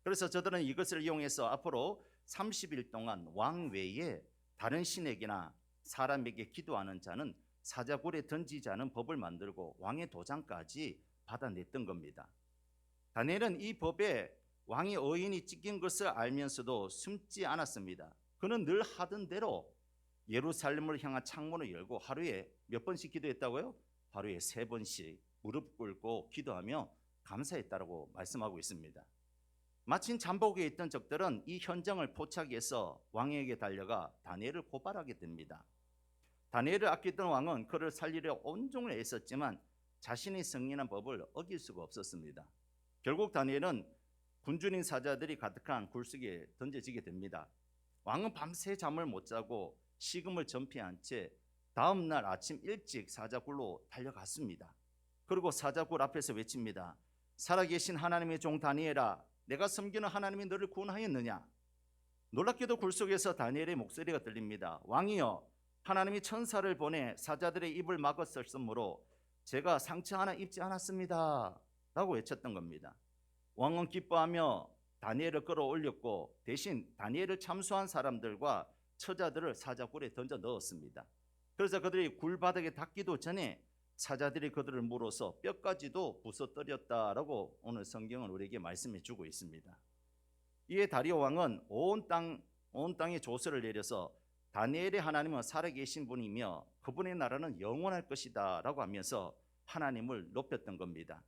그래서 저들은 이것을 이용해서 앞으로 30일 동안 왕 외에 다른 신에게나 사람에게 기도하는 자는 사자굴에 던지지 않은 법을 만들고 왕의 도장까지 받아냈던 겁니다. 다니엘은 이 법에 왕의 어인이 찍힌 것을 알면서도 숨지 않았습니다. 그는 늘 하던 대로 예루살렘을 향한 창문을 열고 하루에 몇 번씩 기도했다고요? 하루에 3번씩 무릎 꿇고 기도하며 감사했다고 말씀하고 있습니다. 마침 잠복에 있던 적들은 이 현장을 포착해서 왕에게 달려가 다니엘을 고발하게 됩니다. 다니엘을 아끼던 왕은 그를 살리려 온종일 애썼지만 자신이 승인한 법을 어길 수가 없었습니다. 결국 다니엘은 굶주린 사자들이 가득한 굴속에 던져지게 됩니다. 왕은 밤새 잠을 못 자고 식음을 전폐한 채 다음 날 아침 일찍 사자굴로 달려갔습니다. 그리고 사자굴 앞에서 외칩니다. 살아계신 하나님의 종 다니엘아, 내가 섬기는 하나님이 너를 구원하였느냐? 놀랍게도 굴속에서 다니엘의 목소리가 들립니다. 왕이여, 하나님이 천사를 보내 사자들의 입을 막았었으므로 제가 상처 하나 입지 않았습니다 라고 외쳤던 겁니다. 왕은 기뻐하며 다니엘을 끌어올렸고 대신 다니엘을 참수한 사람들과 처자들을 사자굴에 던져 넣었습니다. 그래서 그들이 굴바닥에 닿기도 전에 사자들이 그들을 물어서 뼈까지도 부서뜨렸다라고 오늘 성경은 우리에게 말씀해 주고 있습니다. 이에 다리오 왕은 온 땅에 조서를 내려서 다니엘의 하나님은 살아계신 분이며 그분의 나라는 영원할 것이다 라고 하면서 하나님을 높였던 겁니다.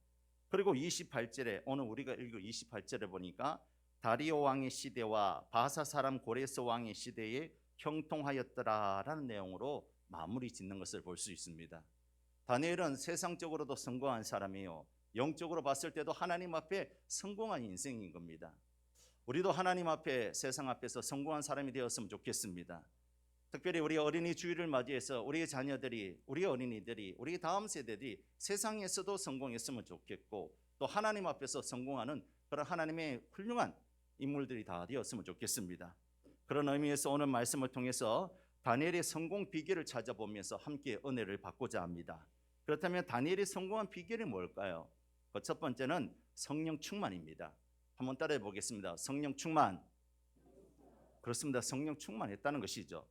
그리고 28절에 오늘 우리가 읽은 28절에 보니까 다리오 왕의 시대와 바사 사람 고레스 왕의 시대에 형통하였더라라는 내용으로 마무리 짓는 것을 볼 수 있습니다. 다니엘은 세상적으로도 성공한 사람이요, 영적으로 봤을 때도 하나님 앞에 성공한 인생인 겁니다. 우리도 하나님 앞에 세상 앞에서 성공한 사람이 되었으면 좋겠습니다. 특별히 우리 어린이 주일을 맞이해서 우리의 자녀들이, 우리 어린이들이, 우리 다음 세대들이 세상에서도 성공했으면 좋겠고 또 하나님 앞에서 성공하는 그런 하나님의 훌륭한 인물들이 다 되었으면 좋겠습니다. 그런 의미에서 오늘 말씀을 통해서 다니엘의 성공 비결을 찾아보면서 함께 은혜를 받고자 합니다. 그렇다면 다니엘의 성공한 비결이 뭘까요? 그 첫 번째는 성령 충만입니다. 한번 따라해 보겠습니다. 성령 충만. 그렇습니다. 성령 충만했다는 것이죠.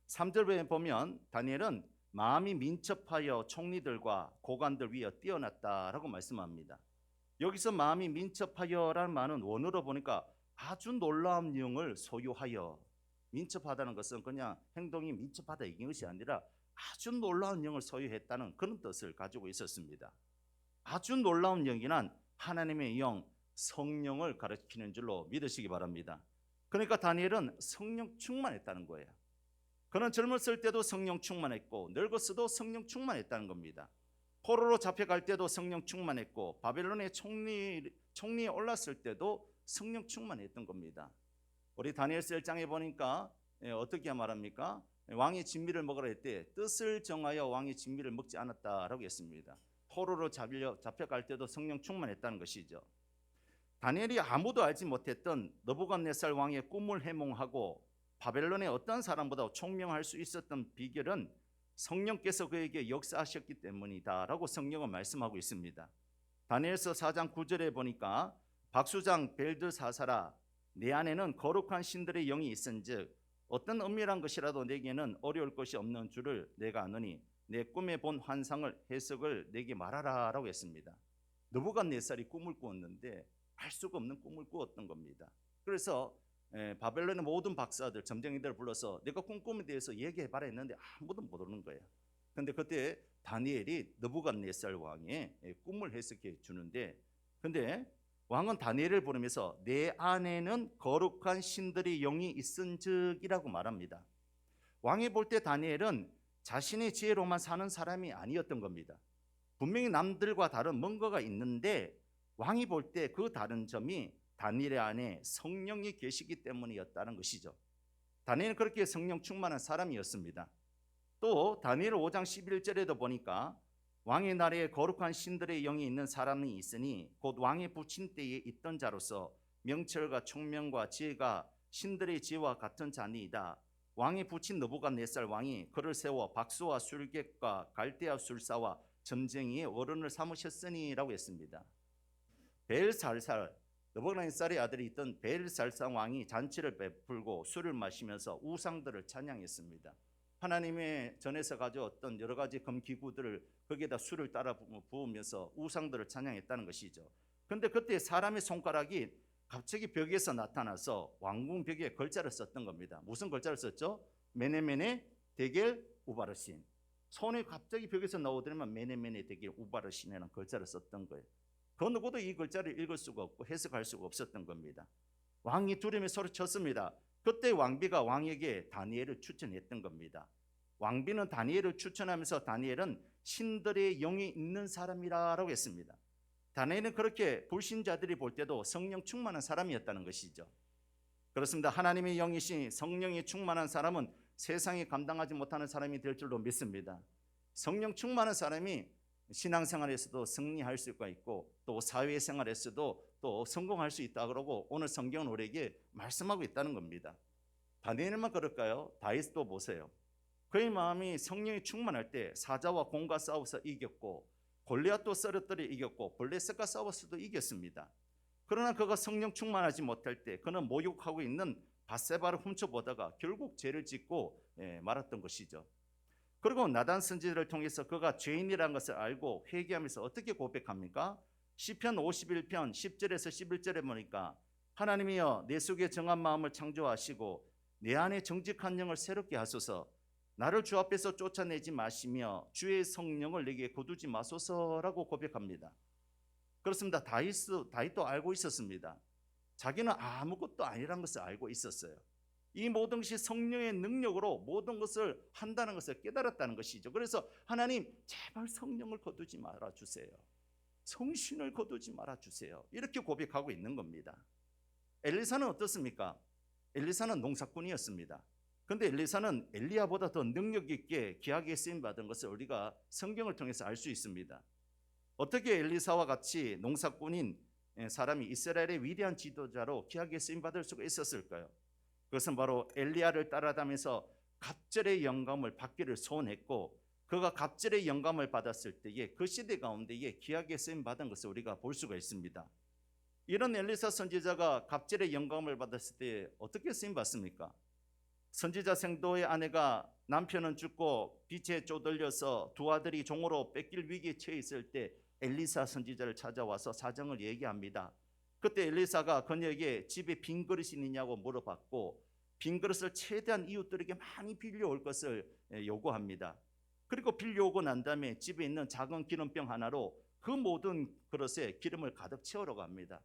3절에 보면 다니엘은 마음이 민첩하여 총리들과 고관들 위에 뛰어났다라고 말씀합니다. 여기서 마음이 민첩하여라는 말은 원어로 보니까 아주 놀라운 영을 소유하여, 민첩하다는 것은 그냥 행동이 민첩하다 이것이 아니라 아주 놀라운 영을 소유했다는 그런 뜻을 가지고 있었습니다. 아주 놀라운 영이란 하나님의 영, 성령을 가리키는 줄로 믿으시기 바랍니다. 그러니까 다니엘은 성령 충만했다는 거예요. 그는 젊었을 때도 성령 충만했고 늙었어도 성령 충만했다는 겁니다. 포로로 잡혀갈 때도 성령 충만했고 바벨론의 총리에 올랐을 때도 성령 충만했던 겁니다. 우리 다니엘서 1장에 보니까 어떻게 말합니까? 왕의 진미를 먹으라 했대 뜻을 정하여 왕의 진미를 먹지 않았다라고 했습니다. 포로로 잡혀갈 때도 성령 충만했다는 것이죠. 다니엘이 아무도 알지 못했던 느부갓네살 왕의 꿈을 해몽하고 바벨론의 어떤 사람보다 총명할 수 있었던 비결은 성령께서 그에게 역사하셨기 때문이다 라고 성경은 말씀하고 있습니다. 다니엘서 4장 9절에 보니까 박수장 벨드사사라, 내 안에는 거룩한 신들의 영이 있은즉 어떤 은밀한 것이라도 내게는 어려울 것이 없는 줄을 내가 아노니 내 꿈에 본 환상을 해석을 내게 말하라라고 했습니다. 느부갓네살이 꿈을 꾸었는데 알 수가 없는 꿈을 꾸었던 겁니다. 그래서 바벨론의 모든 박사들, 점쟁이들을 불러서 내가 꿈에 대해서 얘기해봐라 했는데 아무도 모르는 거예요. 근데 그때 다니엘이 느부갓네살 왕의 꿈을 해석해 주는데, 근데 왕은 다니엘을 부르면서 내 안에는 거룩한 신들의 영이 있은즉이라고 말합니다. 왕이 볼 때 다니엘은 자신의 지혜로만 사는 사람이 아니었던 겁니다. 분명히 남들과 다른 뭔가가 있는데 왕이 볼 때 그 다른 점이 다니엘 안에 성령이 계시기 때문이었다는 것이죠. 다니엘은 그렇게 성령 충만한 사람이었습니다. 또 다니엘 5장 11절에도 보니까 왕의 나라에 거룩한 신들의 영이 있는 사람이 있으니 곧 왕의 부친 때에 있던 자로서 명철과 총명과 지혜가 신들의 지혜와 같은 자니이다. 왕의 부친 느부갓네살 왕이 그를 세워 박수와 술객과 갈대아 술사와 점쟁이의 어른을 삼으셨으니라고 했습니다. 벨살살, 느부갓네살의 아들이 있던 벨살살 왕이 잔치를 베풀고 술을 마시면서 우상들을 찬양했습니다. 하나님의 전에서 가져왔던 여러 가지 금기구들을 거기에다 술을 따라 부으면서 우상들을 찬양했다는 것이죠. 근데 그때 사람의 손가락이 갑자기 벽에서 나타나서 왕궁 벽에 글자를 썼던 겁니다. 무슨 글자를 썼죠? 메네메네 데겔 우바르신. 손이 갑자기 벽에서 나오더니만 메네메네 데겔 우바르신이라는 글자를 썼던 거예요. 그 누구도 이 글자를 읽을 수가 없고 해석할 수가 없었던 겁니다. 왕이 두려움에 소리쳤습니다. 그때 왕비가 왕에게 다니엘을 추천했던 겁니다. 왕비는 다니엘을 추천하면서 다니엘은 신들의 영이 있는 사람이라고 했습니다. 다니엘은 그렇게 불신자들이 볼 때도 성령 충만한 사람이었다는 것이죠. 그렇습니다. 하나님의 영이신 성령이 충만한 사람은 세상이 감당하지 못하는 사람이 될 줄로 믿습니다. 성령 충만한 사람이 신앙생활에서도 승리할 수가 있고 또 사회생활에서도 또 성공할 수 있다 그러고 오늘 성경은 우리에게 말씀하고 있다는 겁니다. 다니엘만 그럴까요? 다윗도 보세요. 그의 마음이 성령이 충만할 때 사자와 곰과 싸워서 이겼고 골리앗도 쓰러뜨려 이겼고 블레셋과 싸워서도 이겼습니다. 그러나 그가 성령 충만하지 못할 때 그는 모욕하고 있는 밧세바를 훔쳐보다가 결국 죄를 짓고 말았던 것이죠. 그리고 나단 선지자를 통해서 그가 죄인이라는 것을 알고 회개하면서 어떻게 고백합니까? 시편 51편 10절에서 11절에 보니까 하나님이여 내 속에 정한 마음을 창조하시고 내 안에 정직한 영을 새롭게 하소서. 나를 주 앞에서 쫓아내지 마시며 주의 성령을 내게 거두지 마소서라고 고백합니다. 그렇습니다. 다윗도 알고 있었습니다. 자기는 아무것도 아니라는 것을 알고 있었어요. 이 모든 것이 성령의 능력으로 모든 것을 한다는 것을 깨달았다는 것이죠. 그래서 하나님 제발 성령을 거두지 말아주세요. 성신을 거두지 말아주세요. 이렇게 고백하고 있는 겁니다. 엘리사는 어떻습니까? 엘리사는 농사꾼이었습니다. 근데 엘리사는 엘리야보다 더 능력 있게 귀하게 쓰임 받은 것을 우리가 성경을 통해서 알 수 있습니다. 어떻게 엘리사와 같이 농사꾼인 사람이 이스라엘의 위대한 지도자로 귀하게 쓰임 받을 수가 있었을까요? 그것은 바로 엘리야를 따라다니면서 갑절의 영감을 받기를 소원했고 그가 갑절의 영감을 받았을 때에 그 시대 가운데에 귀하게 쓰임 받은 것을 우리가 볼 수가 있습니다. 이런 엘리사 선지자가 갑절의 영감을 받았을 때 어떻게 쓰임 받습니까? 선지자 생도의 아내가 남편은 죽고 빛에 쪼들려서 두 아들이 종으로 뺏길 위기에 처해 있을 때 엘리사 선지자를 찾아와서 사정을 얘기합니다. 그때 엘리사가 그녀에게 집에 빈 그릇이 있냐고 물어봤고 빈 그릇을 최대한 이웃들에게 많이 빌려올 것을 요구합니다. 그리고 빌려오고 난 다음에 집에 있는 작은 기름병 하나로 그 모든 그릇에 기름을 가득 채우려고 합니다.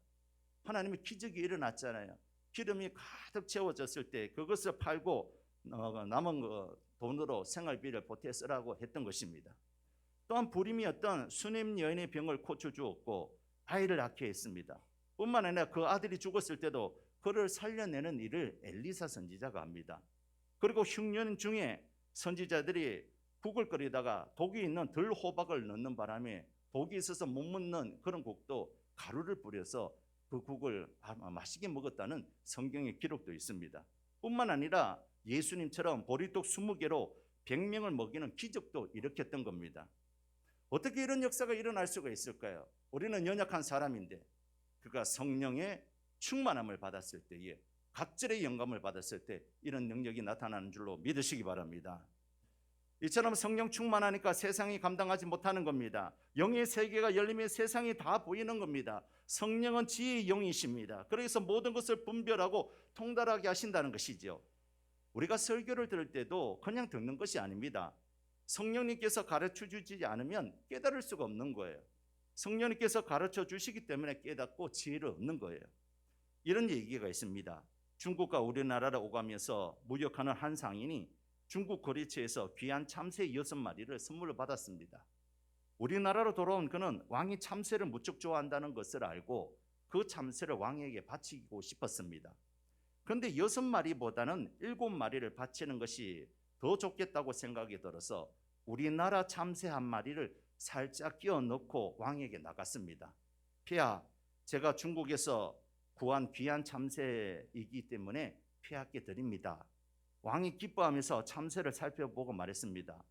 하나님의 기적이 일어났잖아요. 기름이 가득 채워졌을 때 그것을 팔고 남은 돈으로 생활비를 보태 쓰라고 했던 것입니다. 또한 불임이었던 수냄 여인의 병을 고쳐 주었고 아이를 낳게 했습니다. 뿐만 아니라 그 아들이 죽었을 때도 그를 살려내는 일을 엘리사 선지자가 합니다. 그리고 흉년 중에 선지자들이 국을 끓이다가 독이 있는 들호박을 넣는 바람에 독이 있어서 못 먹는 그런 국도 가루를 뿌려서 그 국을 맛있게 먹었다는 성경의 기록도 있습니다. 뿐만 아니라 예수님처럼 보리떡 20개로 100명을 먹이는 기적도 일으켰던 겁니다. 어떻게 이런 역사가 일어날 수가 있을까요? 우리는 연약한 사람인데 그가 성령의 충만함을 받았을 때에, 각절의 영감을 받았을 때 이런 능력이 나타나는 줄로 믿으시기 바랍니다. 이처럼 성령 충만하니까 세상이 감당하지 못하는 겁니다. 영의 세계가 열리면 세상이 다 보이는 겁니다. 성령은 지혜의 영이십니다. 그래서 모든 것을 분별하고 통달하게 하신다는 것이죠. 우리가 설교를 들을 때도 그냥 듣는 것이 아닙니다. 성령님께서 가르쳐 주지 않으면 깨달을 수가 없는 거예요. 성령님께서 가르쳐 주시기 때문에 깨닫고 지혜를 얻는 거예요. 이런 얘기가 있습니다. 중국과 우리나라를 오가면서 무역하는 한 상인이 중국 거래처에서 귀한 참새 6마리를 선물로 받았습니다. 우리나라로 돌아온 그는 왕이 참새를 무척 좋아한다는 것을 알고 그 참새를 왕에게 바치고 싶었습니다. 그런데 6마리보다는 7마리를 바치는 것이 더 좋겠다고 생각이 들어서 우리나라 참새 1마리를 살짝 끼워 넣고 왕에게 나갔습니다. 폐하, 제가 중국에서 구한 귀한 참새이기 때문에 폐하께 드립니다. 왕이 기뻐하면서 참새를 살펴보고 말했습니다.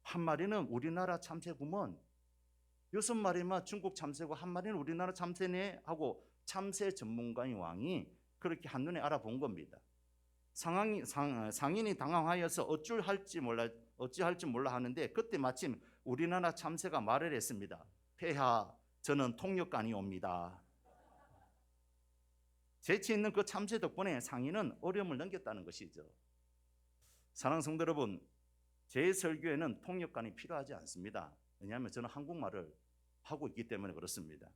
1마리는 우리나라 참새구먼. 6마리만 중국 참새고 1마리는 우리나라 참새네 하고 참새 전문가인 왕이 그렇게 한눈에 알아본 겁니다. 상인이 당황하여서 어찌할지 몰라 하는데 그때 마침 우리나라 참새가 말을 했습니다. 폐하, 저는 통역관이옵니다. 재치 있는 그 참새 덕분에 상인은 어려움을 넘겼다는 것이죠. 사랑하는 성도 여러분, 제 설교에는 통역관이 필요하지 않습니다. 왜냐하면 저는 한국말을 하고 있기 때문에 그렇습니다.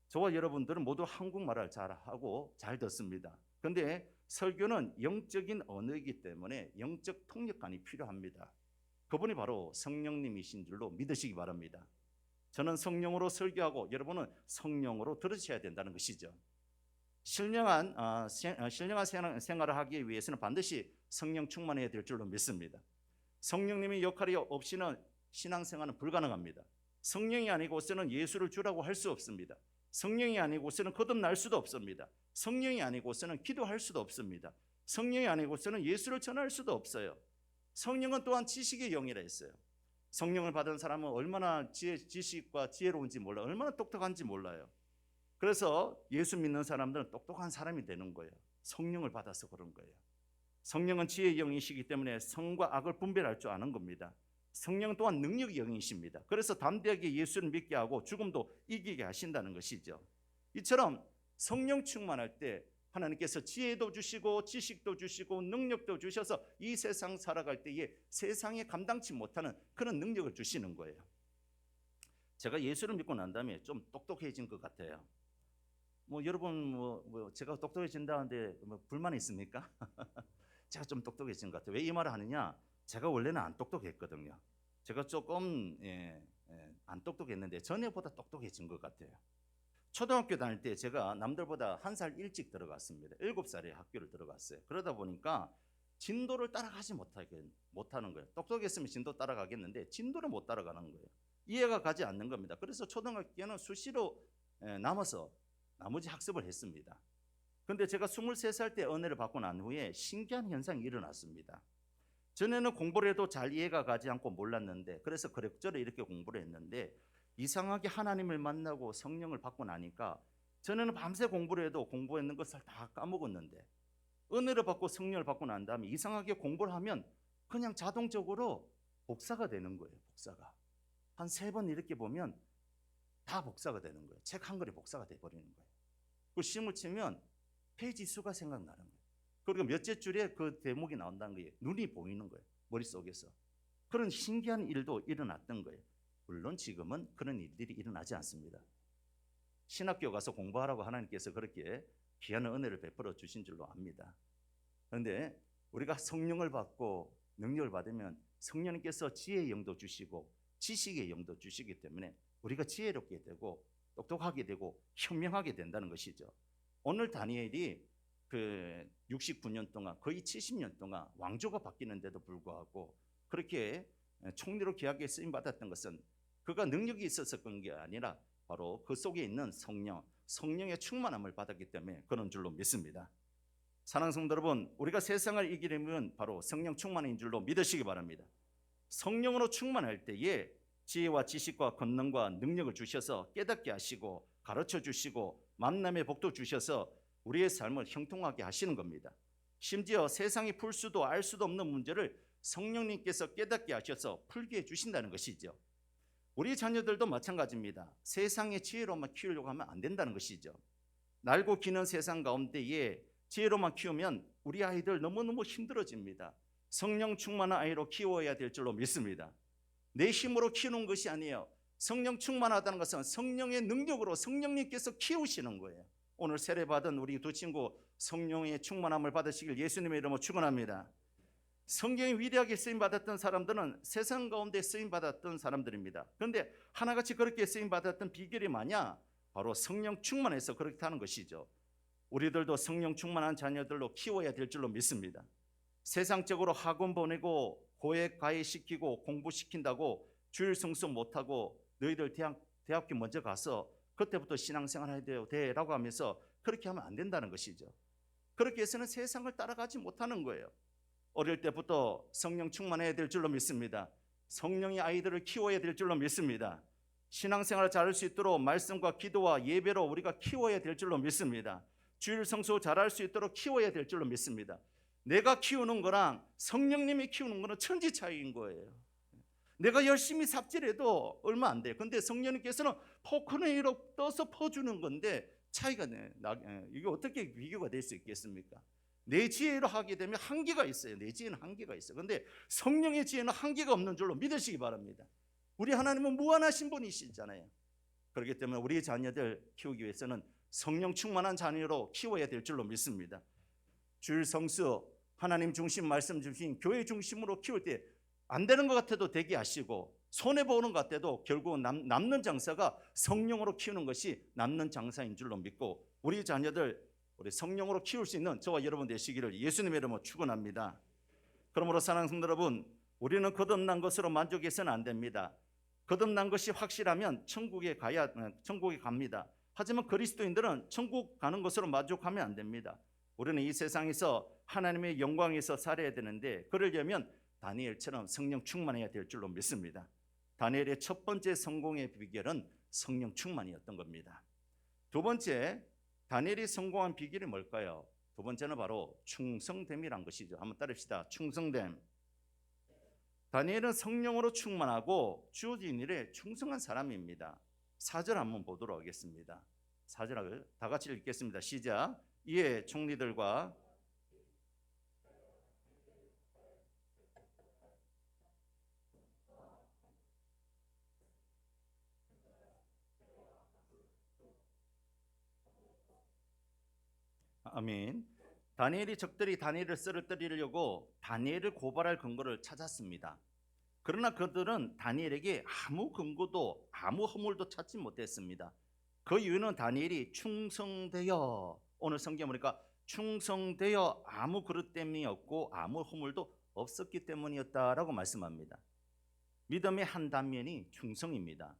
저와 여러분들은 모두 한국말을 잘하고 잘 듣습니다. 그런데 설교는 영적인 언어이기 때문에 영적 통역관이 필요합니다. 그분이 바로 성령님이신 줄로 믿으시기 바랍니다. 저는 성령으로 설교하고 여러분은 성령으로 들으셔야 된다는 것이죠. 신령한 생활을 하기 위해서는 반드시 성령 충만해야 될 줄로 믿습니다. 성령님의 역할이 없이는 신앙생활은 불가능합니다. 성령이 아니고서는 예수를 주라고 할 수 없습니다. 성령이 아니고서는 거듭날 수도 없습니다. 성령이 아니고서는 기도할 수도 없습니다. 성령이 아니고서는 예수를 전할 수도 없어요. 성령은 또한 지식의 영이라 했어요. 성령을 받은 사람은 얼마나 지식과 지혜로운지 몰라요. 얼마나 똑똑한지 몰라요. 그래서 예수 믿는 사람들은 똑똑한 사람이 되는 거예요. 성령을 받아서 그런 거예요. 성령은 지혜의 영이시기 때문에 선과 악을 분별할 줄 아는 겁니다. 성령 또한 능력의 영이십니다. 그래서 담대하게 예수를 믿게 하고 죽음도 이기게 하신다는 것이죠. 이처럼 성령 충만할 때 하나님께서 지혜도 주시고 지식도 주시고 능력도 주셔서 이 세상 살아갈 때에 세상에 감당치 못하는 그런 능력을 주시는 거예요. 제가 예수를 믿고 난 다음에 좀 똑똑해진 것 같아요. 여러분 제가 똑똑해진다는데 불만 있습니까? 제가 좀 똑똑해진 것 같아요. 왜 이 말을 하느냐? 제가 원래는 안 똑똑했거든요. 제가 조금 안 똑똑했는데 전에보다 똑똑해진 것 같아요. 초등학교 다닐 때 제가 남들보다 1살 일찍 들어갔습니다. 7살에 학교를 들어갔어요. 그러다 보니까 진도를 따라가지 못하는 거예요. 똑똑했으면 진도 따라가겠는데 진도를 못 따라가는 거예요. 이해가 가지 않는 겁니다. 그래서 초등학교는 수시로 남아서 나머지 학습을 했습니다. 그런데 제가 23살 때 은혜를 받고 난 후에 신기한 현상이 일어났습니다. 전에는 공부를 해도 잘 이해가 가지 않고 몰랐는데 그래서 그럭저럭 이렇게 공부를 했는데 이상하게 하나님을 만나고 성령을 받고 나니까 전에는 밤새 공부를 해도 공부했는 것을 다 까먹었는데 은혜를 받고 성령을 받고 난 다음에 이상하게 공부를 하면 그냥 자동적으로 복사가 되는 거예요. 복사가 한 3번 이렇게 보면 다 복사가 되는 거예요. 책 한 권이 복사가 돼버리는 거예요. 그 시험을 치면 페이지 수가 생각나는 거예요. 그리고 몇째 줄에 그 대목이 나온다는 거예요. 눈이 보이는 거예요. 머릿속에서. 그런 신기한 일도 일어났던 거예요. 물론 지금은 그런 일들이 일어나지 않습니다. 신학교 가서 공부하라고 하나님께서 그렇게 귀한 은혜를 베풀어 주신 줄로 압니다. 그런데 우리가 성령을 받고 능력을 받으면 성령님께서 지혜의 영도 주시고 지식의 영도 주시기 때문에 우리가 지혜롭게 되고 똑똑하게 되고 현명하게 된다는 것이죠. 오늘 다니엘이 69년 동안 거의 70년 동안 왕조가 바뀌는데도 불구하고 그렇게 총리로 귀하게 쓰임 받았던 것은 그가 능력이 있어서 그런 게 아니라 바로 그 속에 있는 성령의 충만함을 받았기 때문에 그런 줄로 믿습니다. 사랑하는 성도 여러분, 우리가 세상을 이기려면 바로 성령 충만인 줄로 믿으시기 바랍니다. 성령으로 충만할 때에 지혜와 지식과 권능과 능력을 주셔서 깨닫게 하시고 가르쳐 주시고 만남의 복도 주셔서 우리의 삶을 형통하게 하시는 겁니다. 심지어 세상이 풀 수도 알 수도 없는 문제를 성령님께서 깨닫게 하셔서 풀게 해주신다는 것이죠. 우리 자녀들도 마찬가지입니다. 세상의 지혜로만 키우려고 하면 안 된다는 것이죠. 날고 기는 세상 가운데에 지혜로만 키우면 우리 아이들 너무너무 힘들어집니다. 성령 충만한 아이로 키워야 될 줄로 믿습니다. 내 힘으로 키우는 것이 아니에요. 성령 충만하다는 것은 성령의 능력으로 성령님께서 키우시는 거예요. 오늘 세례 받은 우리 두 친구 성령의 충만함을 받으시길 예수님의 이름으로 축원합니다. 성경이 위대하게 쓰임 받았던 사람들은 세상 가운데 쓰임 받았던 사람들입니다. 그런데 하나같이 그렇게 쓰임 받았던 비결이 뭐냐? 바로 성령 충만해서 그렇게 하는 것이죠. 우리들도 성령 충만한 자녀들로 키워야 될 줄로 믿습니다. 세상적으로 학원 보내고 고액 가해시키고 공부시킨다고 주일 성수 못하고 너희들 대학교 먼저 가서 그때부터 신앙생활 해야 돼라고 하면서 그렇게 하면 안 된다는 것이죠. 그렇게 해서는 세상을 따라가지 못하는 거예요. 어릴 때부터 성령 충만해야 될 줄로 믿습니다. 성령의 아이들을 키워야 될 줄로 믿습니다. 신앙생활을 잘할 수 있도록 말씀과 기도와 예배로 우리가 키워야 될 줄로 믿습니다. 주일 성수 잘할 수 있도록 키워야 될 줄로 믿습니다. 내가 키우는 거랑 성령님이 키우는 거는 천지 차이인 거예요. 내가 열심히 삽질해도 얼마 안 돼. 근데 성령님께서는 포크레인으로 떠서 퍼주는 건데 차이가 이게 어떻게 비교가 될 수 있겠습니까? 내 지혜로 하게 되면 한계가 있어요. 내 지혜는 한계가 있어요. 그런데 성령의 지혜는 한계가 없는 줄로 믿으시기 바랍니다. 우리 하나님은 무한하신 분이시잖아요. 그렇기 때문에 우리 자녀들 키우기 위해서는 성령 충만한 자녀로 키워야 될 줄로 믿습니다. 주일 성수, 하나님 중심 말씀 주신 교회 중심으로 키울 때 안 되는 것 같아도 되게 하시고 손해보는 것 같아도 결국 남는 장사가 성령으로 키우는 것이 남는 장사인 줄로 믿고 우리 자녀들 우리 성령으로 키울 수 있는 저와 여러분 되시기를 예수님의 이름으로 축원합니다. 그러므로 사랑하는 성도 여러분, 우리는 거듭난 것으로 만족해서는 안 됩니다. 거듭난 것이 확실하면 천국에 갑니다. 하지만 그리스도인들은 천국 가는 것으로 만족하면 안 됩니다. 우리는 이 세상에서 하나님의 영광에서 살아야 되는데 그러려면 다니엘처럼 성령 충만해야 될 줄로 믿습니다. 다니엘의 첫 번째 성공의 비결은 성령 충만이었던 겁니다. 두 번째, 다니엘이 성공한 비결이 뭘까요? 두 번째는 바로 충성됨이란 것이죠. 한번 따릅시다. 충성됨. 다니엘은 성령으로 충만하고 주어진 일에 충성한 사람입니다. 4절 한번 보도록 하겠습니다. 4절을 다 같이 읽겠습니다. 시작. 이에 총리들과 아멘. 다니엘이 적들이 다니엘을 쓰러뜨리려고 다니엘을 고발할 근거를 찾았습니다. 그러나 그들은 다니엘에게 아무 근거도 아무 허물도 찾지 못했습니다. 그 이유는 다니엘이 충성되어, 오늘 성경 보니까 충성되어 아무 그릇 때문이 없고 아무 허물도 없었기 때문이었다라고 말씀합니다. 믿음의 한 단면이 충성입니다.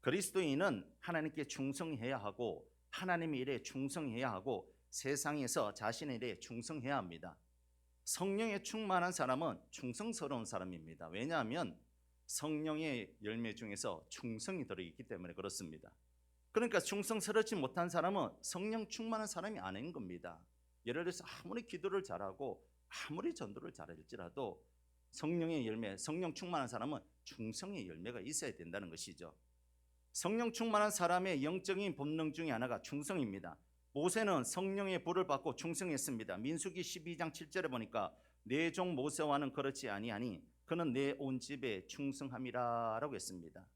그리스도인은 하나님께 충성해야 하고 하나님의 일에 충성해야 하고 세상에서 자신의 일에 충성해야 합니다. 성령에 충만한 사람은 충성스러운 사람입니다. 왜냐하면 성령의 열매 중에서 충성이 들어있기 때문에 그렇습니다. 그러니까 충성스럽지 못한 사람은 성령 충만한 사람이 아닌 겁니다. 예를 들어서 아무리 기도를 잘하고 아무리 전도를 잘할지라도 성령의 열매, 성령 충만한 사람은 충성의 열매가 있어야 된다는 것이죠. 성령 충만한 사람의 영적인 본능 중에 하나가 충성입니다. 모세는 성령의 불을 받고 충성했습니다. 민수기 12장 7절에 보니까 내 종 모세와는 그렇지 아니하니 그는 내 온 집에 충성함이라 라고 했습니다.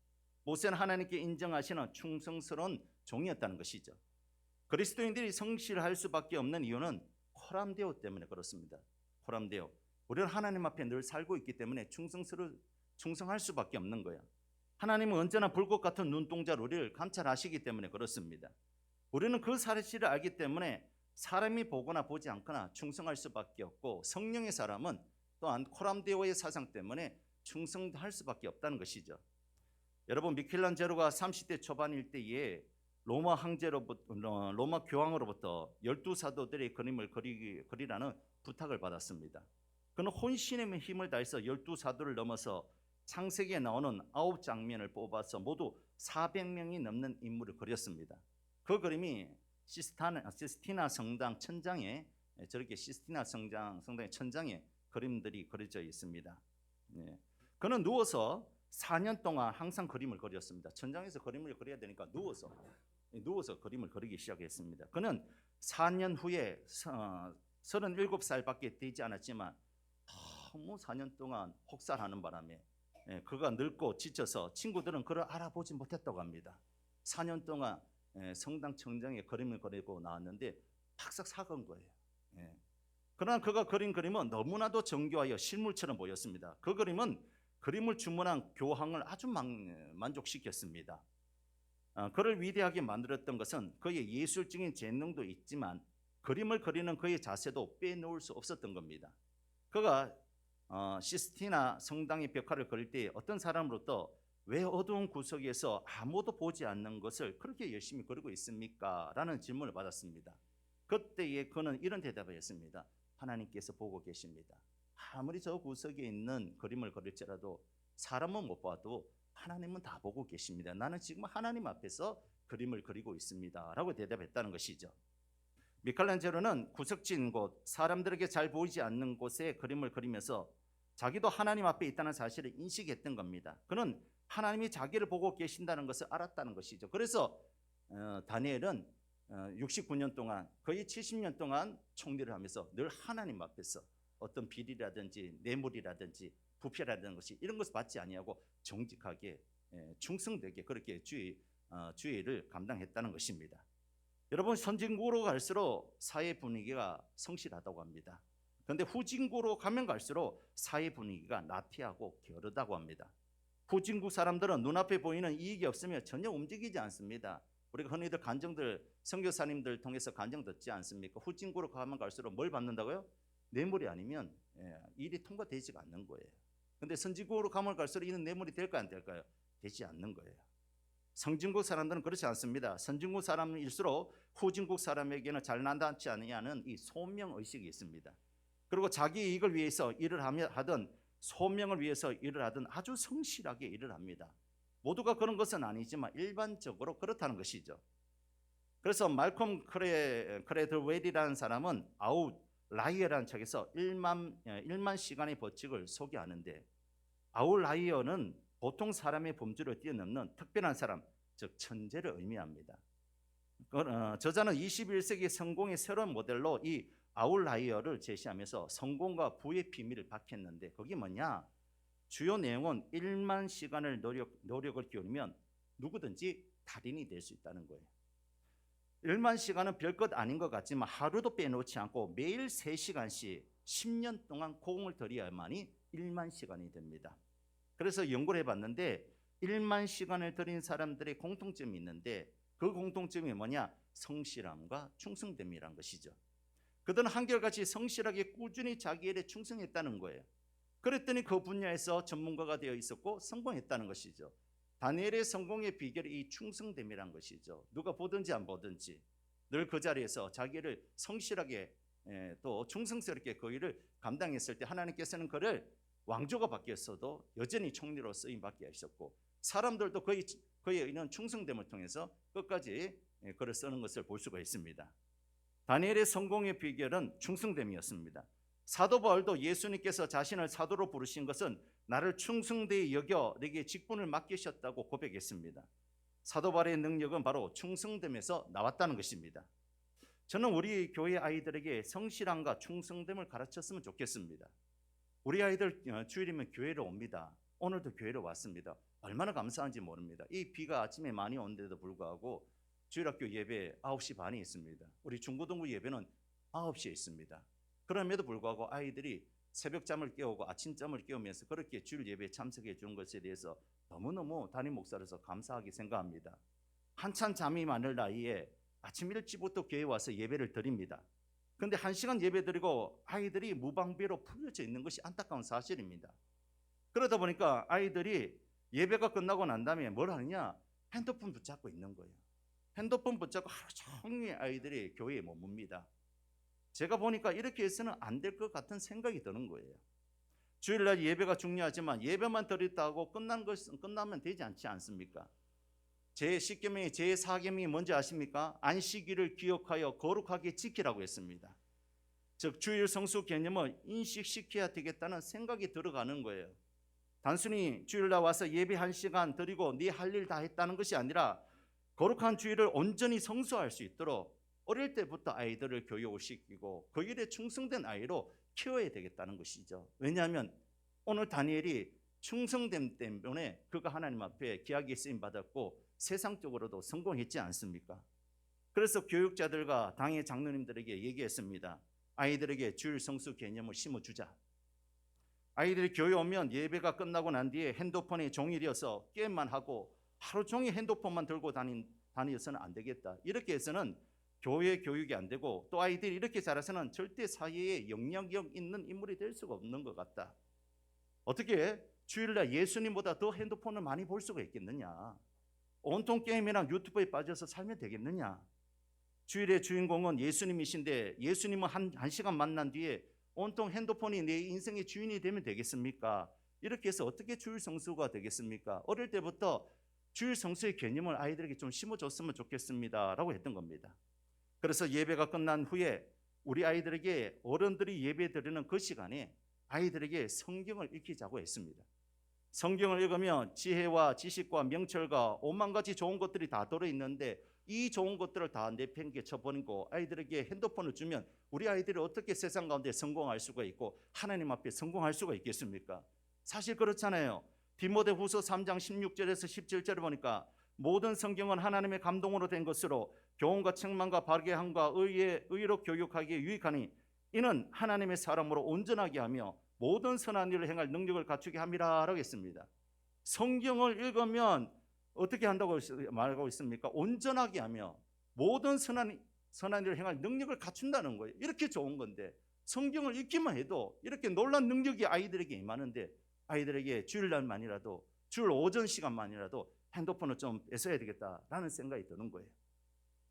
모세는 하나님께 인정하시는 충성스러운 종이었다는 것이죠. 그리스도인들이 성실할 수밖에 없는 이유는 코람데오 때문에 그렇습니다. 코람데오. 우리는 하나님 앞에 늘 살고 있기 때문에 충성할 수밖에 없는 거예요. 하나님은 언제나 불꽃 같은 눈동자로 우리를 감찰하시기 때문에 그렇습니다. 우리는 그 사실을 알기 때문에 사람이 보거나 보지 않거나 충성할 수밖에 없고 성령의 사람은 또한 코람데오의 사상 때문에 충성할 수밖에 없다는 것이죠. 여러분 미켈란젤로가 30대 초반일 때에 로마 교황으로부터 12사도들의 그림을 그리라는 부탁을 받았습니다. 그는 혼신의 힘을 다해서 12사도를 넘어서 창세기에 나오는 9장면을 뽑아서 모두 400명이 넘는 인물을 그렸습니다. 그 그림이 시스티나 성당 천장에 저렇게 시스티나 성당의 천장에 그림들이 그려져 있습니다. 예. 그는 누워서 4년 동안 항상 그림을 그렸습니다. 천장에서 그림을 그려야 되니까 누워서 그림을 그리기 시작했습니다. 그는 4년 후에 37살밖에 되지 않았지만 너무 4년 동안 혹살하는 바람에 그가 늙고 지쳐서 친구들은 그를 알아보지 못했다고 합니다. 4년 동안 성당 천장에 그림을 그리고 나왔는데 팍싹 사간 거예요. 그러나 그가 그린 그림은 너무나도 정교하여 실물처럼 보였습니다. 그 그림은 그림을 주문한 교황을 아주 만족시켰습니다. 그를 위대하게 만들었던 것은 그의 예술적인 재능도 있지만 그림을 그리는 그의 자세도 빼놓을 수 없었던 겁니다. 그가 시스티나 성당의 벽화를 그릴 때 어떤 사람으로부터 왜 어두운 구석에서 아무도 보지 않는 것을 그렇게 열심히 그리고 있습니까? 라는 질문을 받았습니다. 그때에 그는 이런 대답을 했습니다. 하나님께서 보고 계십니다. 아무리 저 구석에 있는 그림을 그릴지라도 사람은 못 봐도 하나님은 다 보고 계십니다. 나는 지금 하나님 앞에서 그림을 그리고 있습니다. 라고 대답했다는 것이죠. 미켈란젤로는 구석진 곳, 사람들에게 잘 보이지 않는 곳에 그림을 그리면서 자기도 하나님 앞에 있다는 사실을 인식했던 겁니다. 그는 하나님이 자기를 보고 계신다는 것을 알았다는 것이죠. 그래서 다니엘은 69년 동안 거의 70년 동안 총리를 하면서 늘 하나님 앞에서 어떤 비리라든지 뇌물이라든지 부패라는 것이 이런 것을 받지 아니하고 정직하게 충성되게 그렇게 주의를 감당했다는 것입니다. 여러분, 선진국으로 갈수록 사회 분위기가 성실하다고 합니다. 그런데 후진국으로 가면 갈수록 사회 분위기가 나태하고 게으르다고 합니다. 후진국 사람들은 눈앞에 보이는 이익이 없으면 전혀 움직이지 않습니다. 우리가 흔히들 간정들, 선교사님들 통해서 간정 듣지 않습니까? 후진국으로 가면 갈수록 뭘 받는다고요? 뇌물이 아니면 일이 통과되지가 않는 거예요. 근데 선진국으로 가면 갈수록 이는 뇌물이 될까요, 안 될까요? 되지 않는 거예요. 선진국 사람들은 그렇지 않습니다. 선진국 사람일수록 후진국 사람에게는 잘난다지 아니하는 이 소명의식이 있습니다. 그리고 자기 이익을 위해서 일을 하든 소명을 위해서 일을 하든 아주 성실하게 일을 합니다. 모두가 그런 것은 아니지만 일반적으로 그렇다는 것이죠. 그래서 말콤 크레드웰이라는 사람은 아웃라이어라는 책에서 1만 시간의 법칙을 소개하는데, 아웃라이어는 보통 사람의 범주를 뛰어넘는 특별한 사람, 즉 천재를 의미합니다. 저자는 21세기 성공의 새로운 모델로 이 아웃라이어를 제시하면서 성공과 부의 비밀을 밝혔는데, 그게 뭐냐? 주요 내용은 1만 시간을 노력을 기울이면 누구든지 달인이 될 수 있다는 거예요. 1만 시간은 별것 아닌 것 같지만 하루도 빼놓지 않고 매일 3시간씩 10년 동안 공을 들여야만이 1만 시간이 됩니다. 그래서 연구를 해봤는데 1만 시간을 들인 사람들의 공통점이 있는데, 그 공통점이 뭐냐? 성실함과 충성됨이란 것이죠. 그들은 한결같이 성실하게 꾸준히 자기 일에 충성했다는 거예요. 그랬더니 그 분야에서 전문가가 되어 있었고 성공했다는 것이죠. 다니엘의 성공의 비결이 이 충성됨이란 것이죠. 누가 보든지 안 보든지 늘 그 자리에서 자기 일을 성실하게 또 충성스럽게 그 일을 감당했을 때 하나님께서는 그를 왕조가 바뀌었어도 여전히 총리로 쓰임받게 하셨고, 사람들도 그의 이런 충성됨을 통해서 끝까지 그를 쓰는 것을 볼 수가 있습니다. 다니엘의 성공의 비결은 충성됨이었습니다. 사도 바울도 예수님께서 자신을 사도로 부르신 것은 나를 충성되이 여겨 내게 직분을 맡기셨다고 고백했습니다. 사도 바울의 능력은 바로 충성됨에서 나왔다는 것입니다. 저는 우리 교회 아이들에게 성실함과 충성됨을 가르쳤으면 좋겠습니다. 우리 아이들 주일이면 교회로 옵니다. 오늘도 교회로 왔습니다. 얼마나 감사한지 모릅니다. 이 비가 아침에 많이 오는데도 불구하고 주일학교 예배 9시 반에 있습니다. 우리 중고등부 예배는 9시에 있습니다. 그럼에도 불구하고 아이들이 새벽잠을 깨우고 아침잠을 깨우면서 그렇게 주일 예배에 참석해 준 것에 대해서 너무너무 담임 목사로서 감사하게 생각합니다. 한참 잠이 많을 나이에 아침 일찍부터 교회에 와서 예배를 드립니다. 그런데 1시간 예배 드리고 아이들이 무방비로 풀려져 있는 것이 안타까운 사실입니다. 그러다 보니까 아이들이 예배가 끝나고 난 다음에 뭘 하느냐? 핸드폰 붙잡고 있는 거예요. 핸드폰 붙잡고 하루 종일 아이들이 교회에 머뭅니다. 제가 보니까 이렇게 해서는 안 될 것 같은 생각이 드는 거예요. 주일날 예배가 중요하지만 예배만 드렸다고 끝나면 되지 않지 않습니까? 제10계명의 제4계명이 뭔지 아십니까? 안식일을 기억하여 거룩하게 지키라고 했습니다. 즉 주일 성수 개념을 인식시켜야 되겠다는 생각이 들어가는 거예요. 단순히 주일날 와서 예배 1시간 드리고 네 할 일 다 했다는 것이 아니라 거룩한 주일을 온전히 성수할 수 있도록 어릴 때부터 아이들을 교육을 시키고 그 일에 충성된 아이로 키워야 되겠다는 것이죠. 왜냐하면 오늘 다니엘이 충성됨 때문에 그가 하나님 앞에 귀하게 쓰임 받았고 세상적으로도 성공했지 않습니까? 그래서 교육자들과 당의 장로님들에게 얘기했습니다. 아이들에게 주일 성수 개념을 심어주자. 아이들이 교회 오면 예배가 끝나고 난 뒤에 핸드폰이 종일이어서 게임만 하고 하루 종일 핸드폰만 들고 다니어서는 안 되겠다. 이렇게 해서는 교회 교육이 안 되고 또 아이들이 이렇게 자라서는 절대 사회에 영향력 있는 인물이 될 수가 없는 것 같다. 어떻게 주일날 예수님보다 더 핸드폰을 많이 볼 수가 있겠느냐? 온통 게임이랑 유튜브에 빠져서 살면 되겠느냐? 주일의 주인공은 예수님이신데 예수님은 한 시간 만난 뒤에 온통 핸드폰이 내 인생의 주인이 되면 되겠습니까? 이렇게 해서 어떻게 주일 성수가 되겠습니까? 어릴 때부터 주일 성수의 개념을 아이들에게 좀 심어줬으면 좋겠습니다 라고 했던 겁니다. 그래서 예배가 끝난 후에 우리 아이들에게 어른들이 예배 드리는 그 시간에 아이들에게 성경을 읽히자고 했습니다. 성경을 읽으면 지혜와 지식과 명철과 5만 가지 좋은 것들이 다 들어있는데 이 좋은 것들을 다 내팽개쳐버리고 아이들에게 핸드폰을 주면 우리 아이들이 어떻게 세상 가운데 성공할 수가 있고 하나님 앞에 성공할 수가 있겠습니까? 사실 그렇잖아요. 디모데후서 3장 16절에서 17절을 보니까 모든 성경은 하나님의 감동으로 된 것으로 교훈과 책망과 바르게 함과 의로 교육하기에 유익하니 이는 하나님의 사람으로 온전하게 하며 모든 선한 일을 행할 능력을 갖추게 함이라라고 했습니다. 성경을 읽으면 어떻게 한다고 말하고 있습니까? 온전하게 하며 모든 선한 일을 행할 능력을 갖춘다는 거예요. 이렇게 좋은 건데 성경을 읽기만 해도 이렇게 놀란 능력이 아이들에게 임하는데 아이들에게 주일날만이라도 주일 오전 시간만이라도 핸드폰을 좀 뺏어야 되겠다라는 생각이 드는 거예요.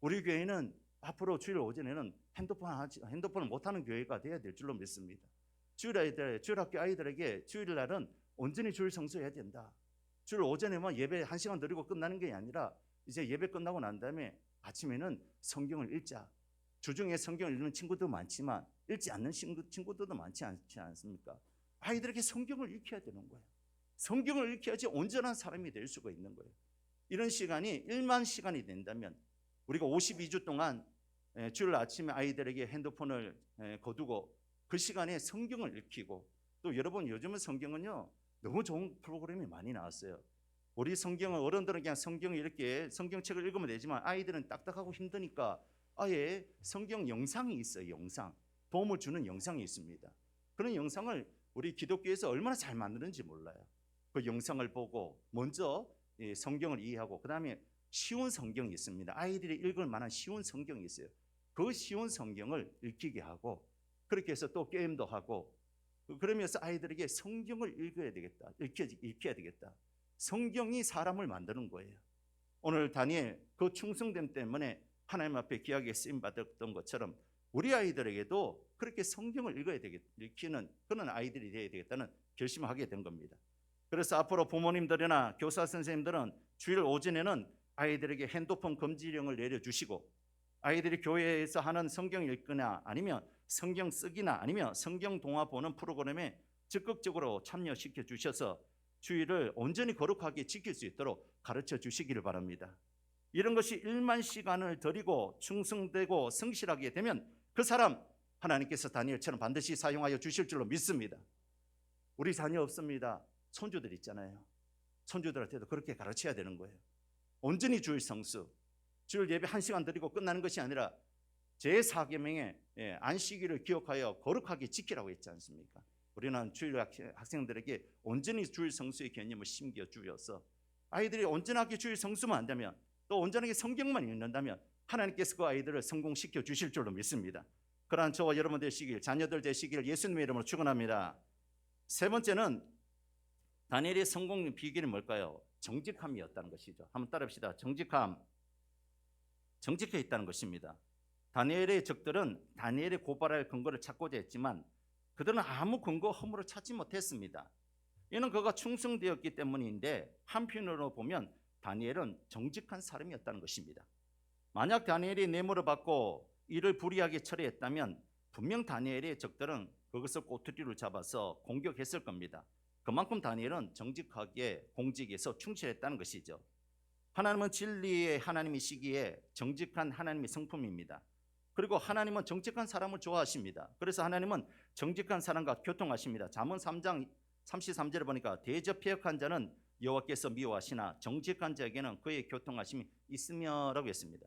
우리 교회는 앞으로 주일 오전에는 핸드폰을 못하는 교회가 돼야 될 줄로 믿습니다. 주일학교 아이들에게 주일날은 온전히 주일 성수해야 된다. 주일 오전에만 예배 1시간 드리고 끝나는 게 아니라 이제 예배 끝나고 난 다음에 아침에는 성경을 읽자. 주중에 성경을 읽는 친구도 많지만 읽지 않는 친구들도 많지 않지 않습니까? 아이들에게 성경을 읽혀야 되는 거예요. 성경을 읽혀야지 온전한 사람이 될 수가 있는 거예요. 이런 시간이 1만 시간이 된다면 우리가 52주 동안 주일 아침에 아이들에게 핸드폰을 거두고 그 시간에 성경을 읽히고 또 여러분 요즘은 성경은요 너무 좋은 프로그램이 많이 나왔어요. 우리 성경은 어른들은 그냥 성경을 이렇게 성경책을 읽으면 되지만 아이들은 딱딱하고 힘드니까 아예 성경 영상이 있어요. 영상 도움을 주는 영상이 있습니다. 그런 영상을 우리 기독교에서 얼마나 잘 만드는지 몰라요. 그 영상을 보고 먼저 성경을 이해하고 그 다음에 쉬운 성경이 있습니다. 아이들이 읽을 만한 쉬운 성경이 있어요. 그 쉬운 성경을 읽히게 하고 그렇게 해서 또 게임도 하고 그러면서 아이들에게 성경을 읽어야 되겠다. 읽혀야 되겠다. 성경이 사람을 만드는 거예요. 오늘 다니엘 그 충성됨 때문에 하나님 앞에 귀하게 쓰임 받았던 것처럼 우리 아이들에게도 그렇게 성경을 읽히는 그런 아이들이 되어야 되겠다는 결심을 하게 된 겁니다. 그래서 앞으로 부모님들이나 교사 선생님들은 주일 오전에는 아이들에게 핸드폰 금지령을 내려주시고 아이들이 교회에서 하는 성경 읽거나 아니면 성경 쓰기나 아니면 성경 동화 보는 프로그램에 적극적으로 참여시켜 주셔서 주일을 온전히 거룩하게 지킬 수 있도록 가르쳐 주시기를 바랍니다. 이런 것이 1만 시간을 드리고 충성되고 성실하게 되면 그 사람 하나님께서 다니엘처럼 반드시 사용하여 주실 줄로 믿습니다. 우리 자녀 없습니다. 손주들 있잖아요. 손주들한테도 그렇게 가르쳐야 되는 거예요. 온전히 주일 성수, 주일 예배 1시간 드리고 끝나는 것이 아니라 제4계명에 안식일을 기억하여 거룩하게 지키라고 했지 않습니까? 우리는 주일 학생들에게 온전히 주일 성수의 개념을 심겨 주어서 아이들이 온전하게 주일 성수만 한다면 또 온전하게 성경만 읽는다면 하나님께서 그 아이들을 성공시켜 주실 줄로 믿습니다. 그러한 저와 여러분 되시길, 자녀들 되시길 예수님의 이름으로 축원합니다. 세 번째는 다니엘의 성공 비결이 뭘까요? 정직함이었다는 것이죠. 한번 따라합시다. 정직해 있다는 것입니다. 다니엘의 적들은 다니엘의 고발할 근거를 찾고자 했지만 그들은 아무 근거 허물을 찾지 못했습니다. 이는 그가 충성되었기 때문인데 한편으로 보면 다니엘은 정직한 사람이었다는 것입니다. 만약 다니엘이 뇌물을 받고 이를 불이하게 처리했다면 분명 다니엘의 적들은 그것을 꼬투리로 잡아서 공격했을 겁니다. 그만큼 다니엘은 정직하게 공직에서 충실했다는 것이죠. 하나님은 진리의 하나님이시기에 정직한 하나님의 성품입니다. 그리고 하나님은 정직한 사람을 좋아하십니다. 그래서 하나님은 정직한 사람과 교통하십니다. 잠언 3장 33절에 보니까 대접폐역한 자는 여호와께서 미워하시나 정직한 자에게는 그의 교통하심이 있으며라고 했습니다.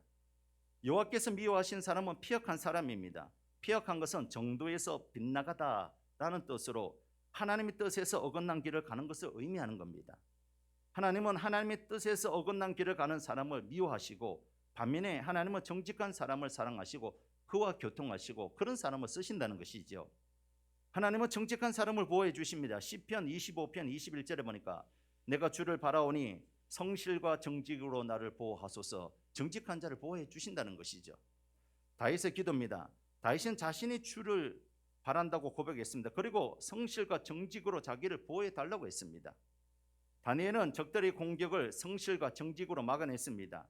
여호와께서 미워하신 사람은 피역한 사람입니다. 피역한 것은 정도에서 빗나가다라는 뜻으로 하나님의 뜻에서 어긋난 길을 가는 것을 의미하는 겁니다. 하나님은 하나님의 뜻에서 어긋난 길을 가는 사람을 미워하시고 반면에 하나님은 정직한 사람을 사랑하시고 그와 교통하시고 그런 사람을 쓰신다는 것이죠. 하나님은 정직한 사람을 보호해 주십니다. 시편 25편 21절에 보니까 내가 주를 바라오니 성실과 정직으로 나를 보호하소서. 정직한 자를 보호해 주신다는 것이죠. 다윗의 기도입니다. 다윗은 자신이 주를 바란다고 고백했습니다. 그리고 성실과 정직으로 자기를 보호해 달라고 했습니다. 다니엘은 적들의 공격을 성실과 정직으로 막아냈습니다.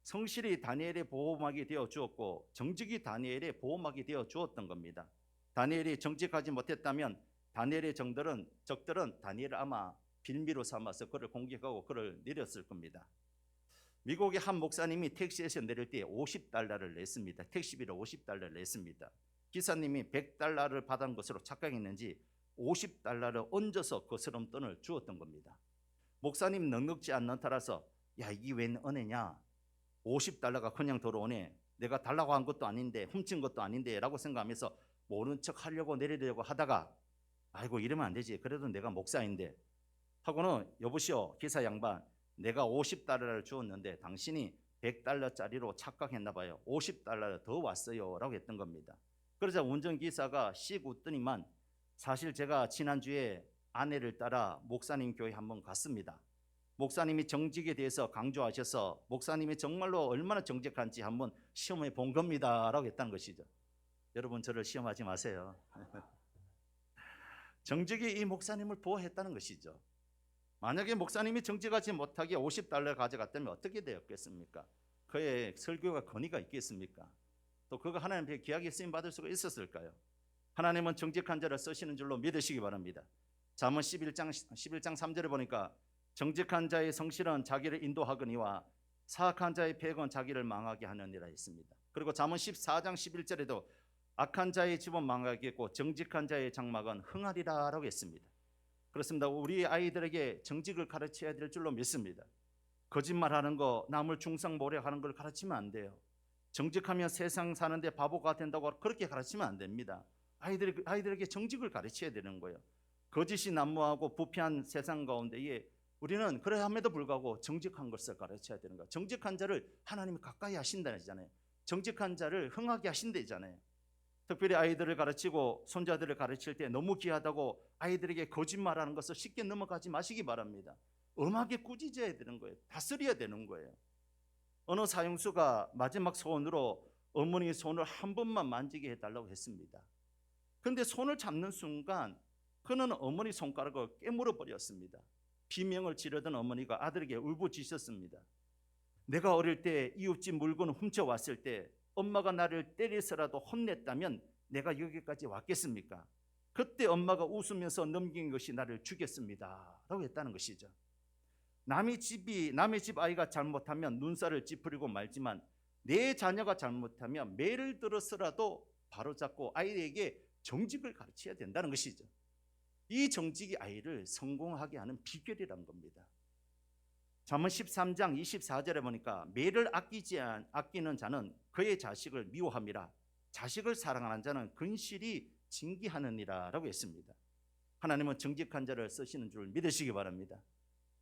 성실이 다니엘의 보호막이 되어 주었고 정직이 다니엘의 보호막이 되어 주었던 겁니다. 다니엘이 정직하지 못했다면 다니엘의 적들은 다니엘을 아마 빌미로 삼아서 그를 공격하고 그를 내렸을 겁니다. 미국의 한 목사님이 택시에서 내릴 때 $50를 냈습니다. 택시비를 $50를 냈습니다. 기사님이 $100를 받은 것으로 착각했는지 $50를 얹어서 그 거스름돈을 주었던 겁니다. 목사님 넉넉지 않는 터라서 야 이게 웬 은혜냐, $50가 그냥 들어오네, 내가 달라고 한 것도 아닌데 훔친 것도 아닌데 라고 생각하면서 모른 척 하려고 내리려고 하다가 아이고 이러면 안 되지, 그래도 내가 목사인데 하고는 여보시오 기사 양반, 내가 $50를 주었는데 당신이 $100짜리로 착각했나 봐요. $50 더 왔어요 라고 했던 겁니다. 그러자 운전기사가 씩 웃더니만 사실 제가 지난주에 아내를 따라 목사님 교회 한번 갔습니다. 목사님이 정직에 대해서 강조하셔서 목사님이 정말로 얼마나 정직한지 한번 시험해 본 겁니다 라고 했다는 것이죠. 여러분 저를 시험하지 마세요. 정직이 이 목사님을 보호했다는 것이죠. 만약에 목사님이 정직하지 못하게 $50 가져갔다면 어떻게 되었겠습니까? 그의 설교가 권위가 있겠습니까? 또 그가 하나님 앞에 귀하게 쓰임받을 수가 있었을까요? 하나님은 정직한 자를 쓰시는 줄로 믿으시기 바랍니다. 잠언 11장 3절에 보니까 정직한 자의 성실은 자기를 인도하거니와 사악한 자의 패역은 자기를 망하게 하느니라 했습니다. 그리고 잠언 14장 11절에도 악한 자의 집은 망하겠고 정직한 자의 장막은 흥하리라 라고 했습니다. 그렇습니다. 우리 아이들에게 정직을 가르쳐야 될 줄로 믿습니다. 거짓말하는 거, 남을 중상모략하는 걸 가르치면 안 돼요. 정직하면 세상 사는데 바보가 된다고 그렇게 가르치면 안 됩니다. 아이들에게 정직을 가르쳐야 되는 거예요. 거짓이 난무하고 부패한 세상 가운데에 우리는 그래 함에도 불구하고 정직한 것을 가르쳐야 되는 거예요. 정직한 자를 하나님이 가까이 하신다잖아요. 정직한 자를 흥하게 하신다잖아요. 특별히 아이들을 가르치고 손자들을 가르칠 때 너무 귀하다고 아이들에게 거짓말하는 것을 쉽게 넘어가지 마시기 바랍니다. 엄하게 꾸짖어야 되는 거예요. 다스려야 되는 거예요. 어느 사형수가 마지막 소원으로 어머니 손을 한 번만 만지게 해달라고 했습니다. 그런데 손을 잡는 순간 그는 어머니 손가락을 깨물어 버렸습니다. 비명을 지르던 어머니가 아들에게 울부짖었습니다. 내가 어릴 때 이웃집 물건을 훔쳐왔을 때 엄마가 나를 때려서라도 혼냈다면 내가 여기까지 왔겠습니까? 그때 엄마가 웃으면서 넘긴 것이 나를 죽였습니다 라고 했다는 것이죠. 남의 집 아이가 잘못하면 눈살을 찌푸리고 말지만 내 자녀가 잘못하면 매를 들어서라도 바로잡고 아이에게 정직을 가르쳐야 된다는 것이죠. 이 정직이 아이를 성공하게 하는 비결이란 겁니다. 잠언 13장 24절에 보니까 매를 아끼는 자는 그의 자식을 미워함이라 자식을 사랑하는 자는 근실이 징기하느니라 라고 했습니다. 하나님은 정직한 자를 쓰시는 줄 믿으시기 바랍니다.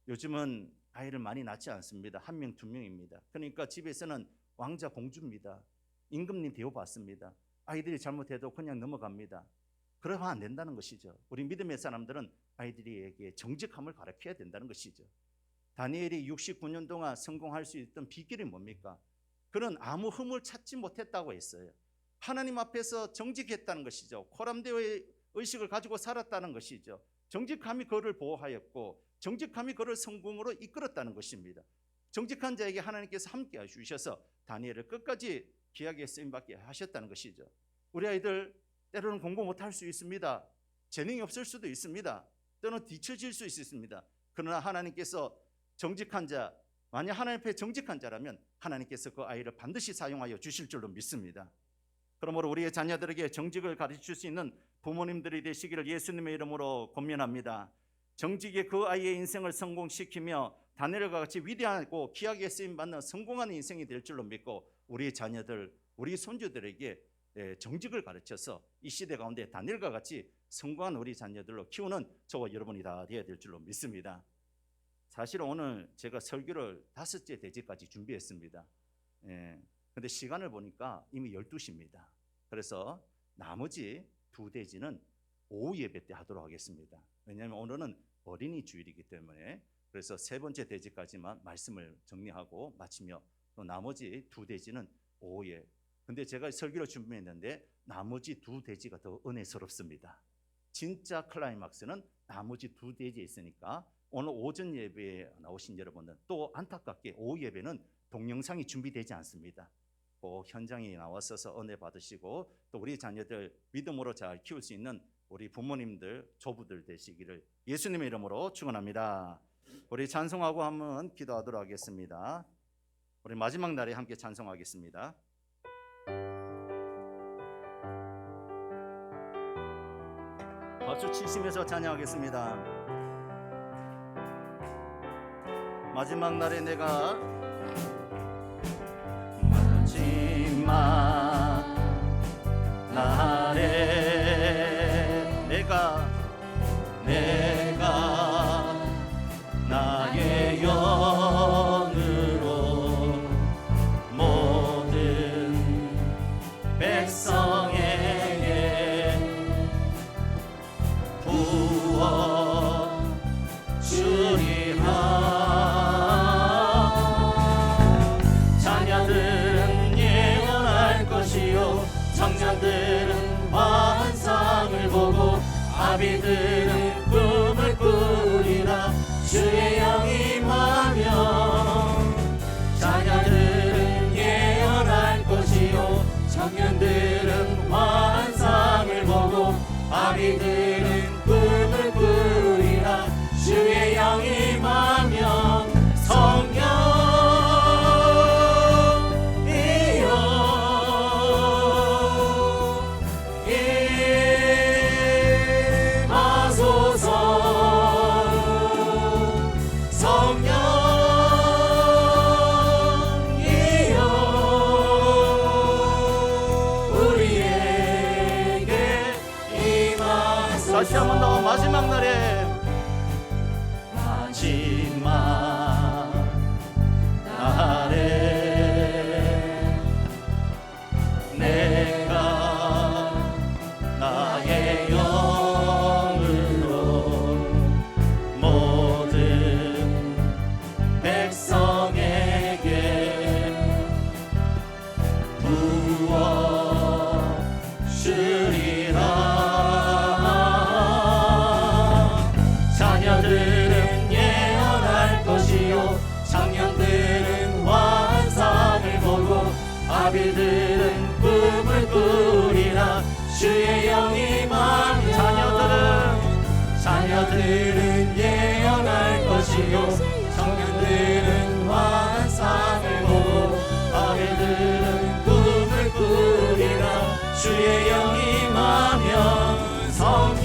요즘은 아이를 많이 낳지 않습니다. 1명, 2명입니다. 그러니까 집에서는 왕자 공주입니다. 임금님 대우받습니다. 아이들이 잘못해도 그냥 넘어갑니다. 그러면 안 된다는 것이죠. 우리 믿음의 사람들은 아이들에게 정직함을 가르쳐야 된다는 것이죠. 다니엘이 69년 동안 성공할 수 있던 비결이 뭡니까? 그는 아무 흠을 찾지 못했다고 했어요. 하나님 앞에서 정직했다는 것이죠. 코람데오의 의식을 가지고 살았다는 것이죠. 정직함이 그를 보호하였고 정직함이 그를 성공으로 이끌었다는 것입니다. 정직한 자에게 하나님께서 함께 해주셔서 다니엘을 끝까지 귀하게 쓰임받게 하셨다는 것이죠. 우리 아이들 때로는 공부 못할 수 있습니다. 재능이 없을 수도 있습니다. 또는 뒤처질 수 있습니다. 그러나 하나님께서 정직한 자, 만약 하나님 앞에 정직한 자라면 하나님께서 그 아이를 반드시 사용하여 주실 줄로 믿습니다. 그러므로 우리의 자녀들에게 정직을 가르칠 수 있는 부모님들이 되시기를 예수님의 이름으로 권면합니다. 정직의 그 아이의 인생을 성공시키며 다니엘과 같이 위대하고 귀하게 쓰임받는 성공하는 인생이 될 줄로 믿고 우리 자녀들, 우리 손주들에게 정직을 가르쳐서 이 시대 가운데 다니엘과 같이 성공한 우리 자녀들로 키우는 저와 여러분이 다 되어야 될 줄로 믿습니다. 사실 오늘 제가 설교를 5째 대지까지 준비했습니다. 근데 시간을 보니까 이미 12시입니다. 그래서 나머지 2대지는 오후 예배 때 하도록 하겠습니다. 왜냐하면 오늘은 어린이 주일이기 때문에. 그래서 3번째 대지까지만 말씀을 정리하고 마치며 또 나머지 2대지는 오후에. 근데 제가 설교를 준비했는데 나머지 2대지가 더 은혜스럽습니다. 진짜 클라이막스는 나머지 2대지에 있으니까 오늘 오전 예배에 나오신 여러분은 또 안타깝게 오후 예배는 동영상이 준비되지 않습니다. 꼭 현장에 나와서서 은혜 받으시고 또 우리 자녀들 믿음으로 잘 키울 수 있는 우리 부모님들, 조부들 되시기를 예수님의 이름으로 축원합니다. 우리 찬송하고 한번 기도하도록 하겠습니다. 우리 마지막 날에 함께 찬송하겠습니다. 박수 치시면서 찬양하겠습니다. 마지막 날에 내가 마지막 날에 내가 나의 영으로 모든 백성에게 부어 주리라. 자녀들은 예언할 것이요 청년들은 환상을 보고 아비들은 꿈을 꾸리라. 주의 영이 임하면 자녀들은 예언할 것이요 청년들은 환상을 보고 아비들은 꿈을 꾸리라. 주의 영이 임하면 다시 한 번 더 마지막 날에 내가 나의 영으로 모든 백성에게 부어 주리라. 자녀들은 예언할 것이요 청년들은 환상을 보고 아비들은 꿈을 꾸리라. 주의 영이 임하면 자녀들은 예언할 것이요 청년들은 환상을 보고 아비들은 꿈을 꾸리라. 주의 영이 임하면 성령이여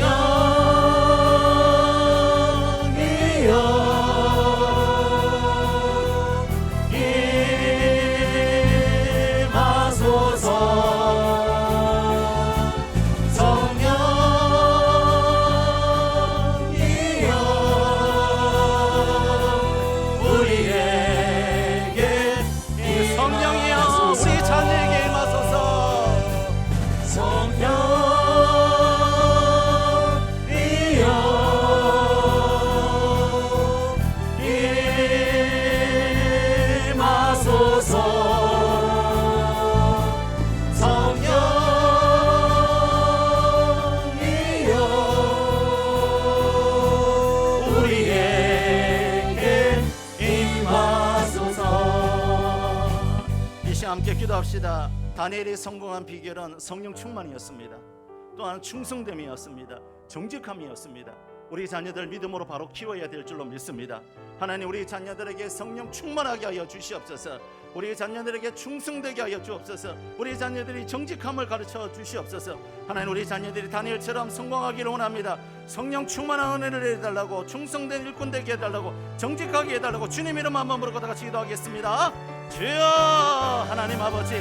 우리의 함께 기도합시다. 다니엘이 성공한 비결은 성령 충만이었습니다. 또한 충성됨이었습니다. 정직함이었습니다. 우리 자녀들 믿음으로 바로 키워야 될 줄로 믿습니다. 하나님, 우리 자녀들에게 성령 충만하게 하여 주시옵소서. 우리 자녀들에게 충성되게 하여 주옵소서. 우리 자녀들이 정직함을 가르쳐 주시옵소서. 하나님, 우리 자녀들이 다니엘처럼 성공하기를 원합니다. 성령 충만한 은혜를 해달라고, 충성된 일꾼 되게 해달라고, 정직하게 해달라고 주님 이름 한번 부르고 다 같이 기도하겠습니다. 주여, 하나님 아버지,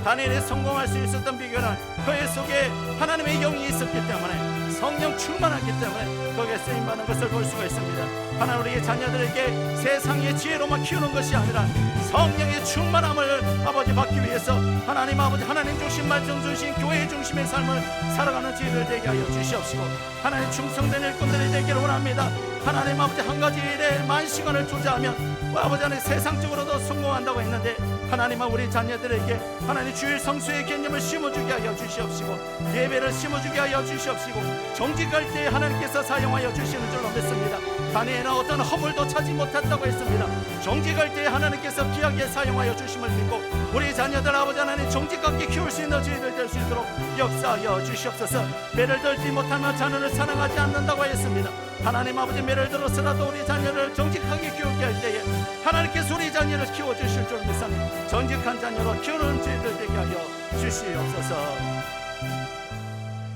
다니엘이 성공할 수 있었던 비결은 그의 속에 하나님의 영이 있었기 때문에, 성령 충만하기 때문에 거기에 쓰임받는 것을 볼 수가 있습니다. 하나님, 우리 자녀들에게 세상의 지혜로만 키우는 것이 아니라 성령의 충만함을 아버지 받기 위해서 하나님 아버지, 하나님 중심 말씀 중심 교회 중심의 삶을 살아가는 저희들 되게 하여 주시옵시고, 하나님 충성된 일꾼들이 되기를 원합니다. 하나님 아버지, 한 가지 일에 만 시간을 투자하면 아버지 하나님 세상적으로도 성공한다고 했는데, 하나님 우리 자녀들에게 하나님 주일 성수의 개념을 심어주게 하여 주시옵시고, 예배를 심어주게 하여 주시옵시고, 정직할 때 하나님께서 사용하여 주시는 줄로 믿습니다. 다니엘은 어떤 허물도 찾지 못했다고 했습니다. 정직할 때 하나님께서 귀하게 사용하여 주심을 믿고, 우리 자녀들 아버지 하나님 정직하게 키울 수 있는 저희들 될 수 있도록 역사하여 주시옵소서. 매를 들지 못하면 자녀를 사랑하지 않는다고 했습니다. 하나님 아버지, 매를 들어서라도 우리 자녀를 정직하게 키우게 할 때에 하나님께서 우리 자녀를 키워주실 줄 믿사니 정직한 자녀로 키우는 저희들 되게 하여 주시옵소서.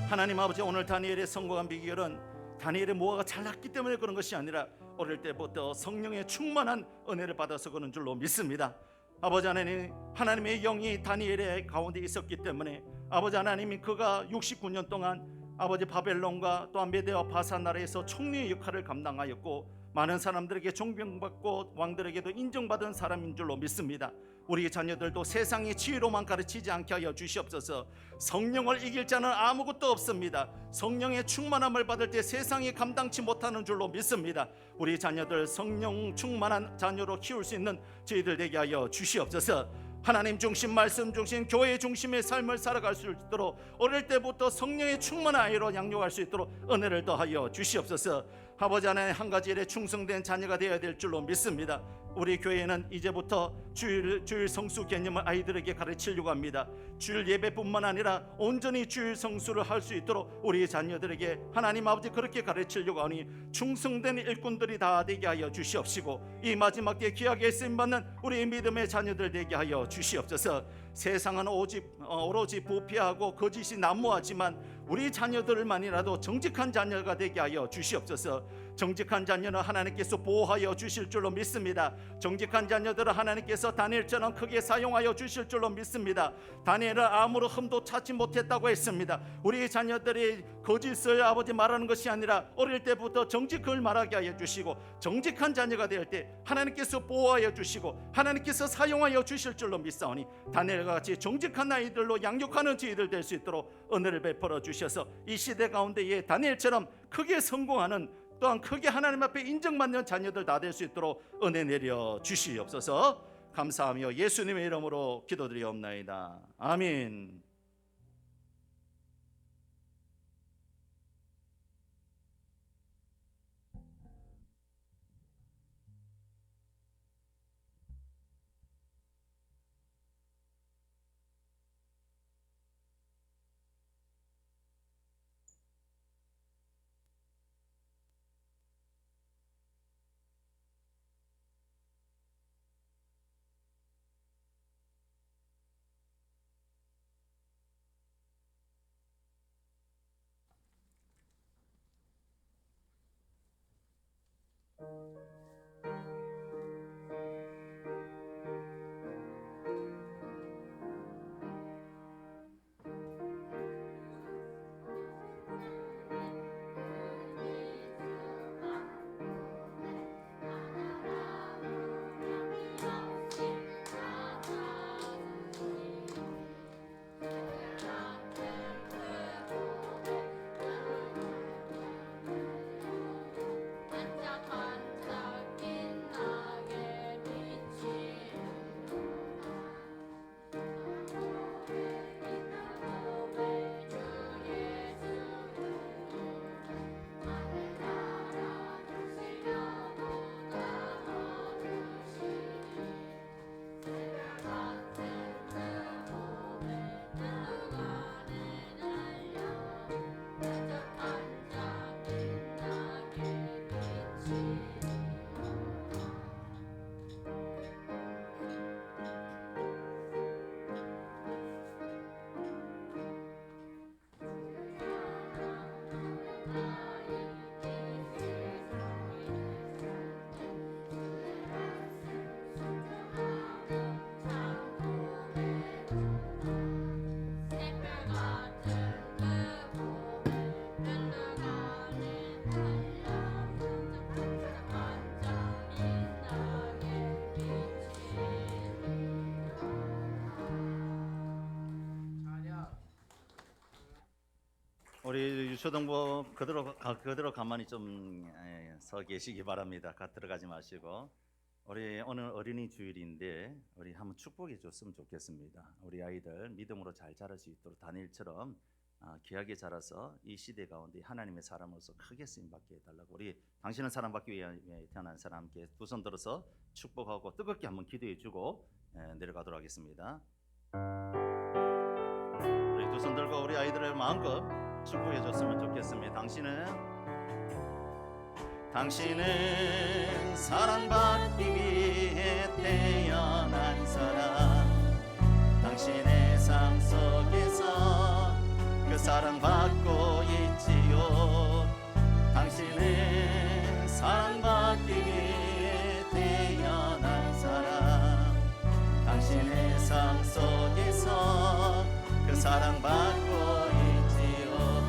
하나님 아버지, 오늘 다니엘의 성공한 비결은 다니엘의 모아가 잘났기 때문에 그런 것이 아니라 어릴 때부터 성령의 충만한 은혜를 받아서 그런 줄로 믿습니다. 아버지 하나님, 하나님의 영이 다니엘의 가운데 있었기 때문에 아버지 하나님이 그가 69년 동안 아버지 바벨론과 또한 메대와 바산 나라에서 총리의 역할을 감당하였고, 많은 사람들에게 존경받고 왕들에게도 인정받은 사람인 줄로 믿습니다. 우리 자녀들도 세상의 지혜로만 가르치지 않게 하여 주시옵소서. 성령을 이길 자는 아무것도 없습니다. 성령의 충만함을 받을 때 세상이 감당치 못하는 줄로 믿습니다. 우리 자녀들 성령 충만한 자녀로 키울 수 있는 저희들 되게 하여 주시옵소서. 하나님 중심, 말씀 중심, 교회 중심의 삶을 살아갈 수 있도록 어릴 때부터 성령의 충만한 아이로 양육할 수 있도록 은혜를 더하여 주시옵소서. 아버지 하나님, 한 가지 일에 충성된 자녀가 되어야 될 줄로 믿습니다. 우리 교회는 이제부터 주일 성수 개념을 아이들에게 가르치려고 합니다. 주일 예배뿐만 아니라 온전히 주일 성수를 할 수 있도록 우리 자녀들에게 하나님 아버지 그렇게 가르치려고 하니 충성된 일꾼들이 다 되게 하여 주시옵시고, 이 마지막 때에 귀하게 쓰임받는 우리 믿음의 자녀들 되게 하여 주시옵소서. 세상은 오로지 부패하고 거짓이 난무하지만 우리 자녀들만이라도 정직한 자녀가 되게 하여 주시옵소서. 정직한 자녀는 하나님께서 보호하여 주실 줄로 믿습니다. 정직한 자녀들은 하나님께서 다니엘처럼 크게 사용하여 주실 줄로 믿습니다. 다니엘은 아무런 흠도 찾지 못했다고 했습니다. 우리 자녀들이 거짓을 아버지 말하는 것이 아니라 어릴 때부터 정직을 말하게 하여 주시고, 정직한 자녀가 될 때 하나님께서 보호하여 주시고 하나님께서 사용하여 주실 줄로 믿사오니, 다니엘과 같이 정직한 아이들로 양육하는 저희들 될 수 있도록 은혜를 베풀어 주셔서 이 시대 가운데에 다니엘처럼 크게 성공하는, 또한 크게 하나님 앞에 인정받는 자녀들 다 될 수 있도록 은혜 내려 주시옵소서. 감사하며 예수님의 이름으로 기도드리옵나이다. 아멘. 유초등부 그대로 가만히 좀 서 계시기 바랍니다. 들어가지 마시고. 우리 오늘 어린이 주일인데 우리 한번 축복해 줬으면 좋겠습니다. 우리 아이들 믿음으로 잘 자랄 수 있도록 다니엘처럼 귀하게 자라서 이 시대 가운데 하나님의 사람으로서 크게 쓰임 받게 해달라고. 우리 당신은 사랑받기 위해 태어난 사람께 두 손 들어서 축복하고 뜨겁게 한번 기도해 주고 내려가도록 하겠습니다. 우리 두 손 들고 우리 아이들을 마음껏 축복해 줬으면 좋겠습니다. 당신은 사랑받기 위해 태어난 사람. 당신의 삶 속에서 그 사랑받고 있지요. 당신은 사랑받기 위해 태어난 사람. 당신의 삶 속에서 그 사랑받고 있지요.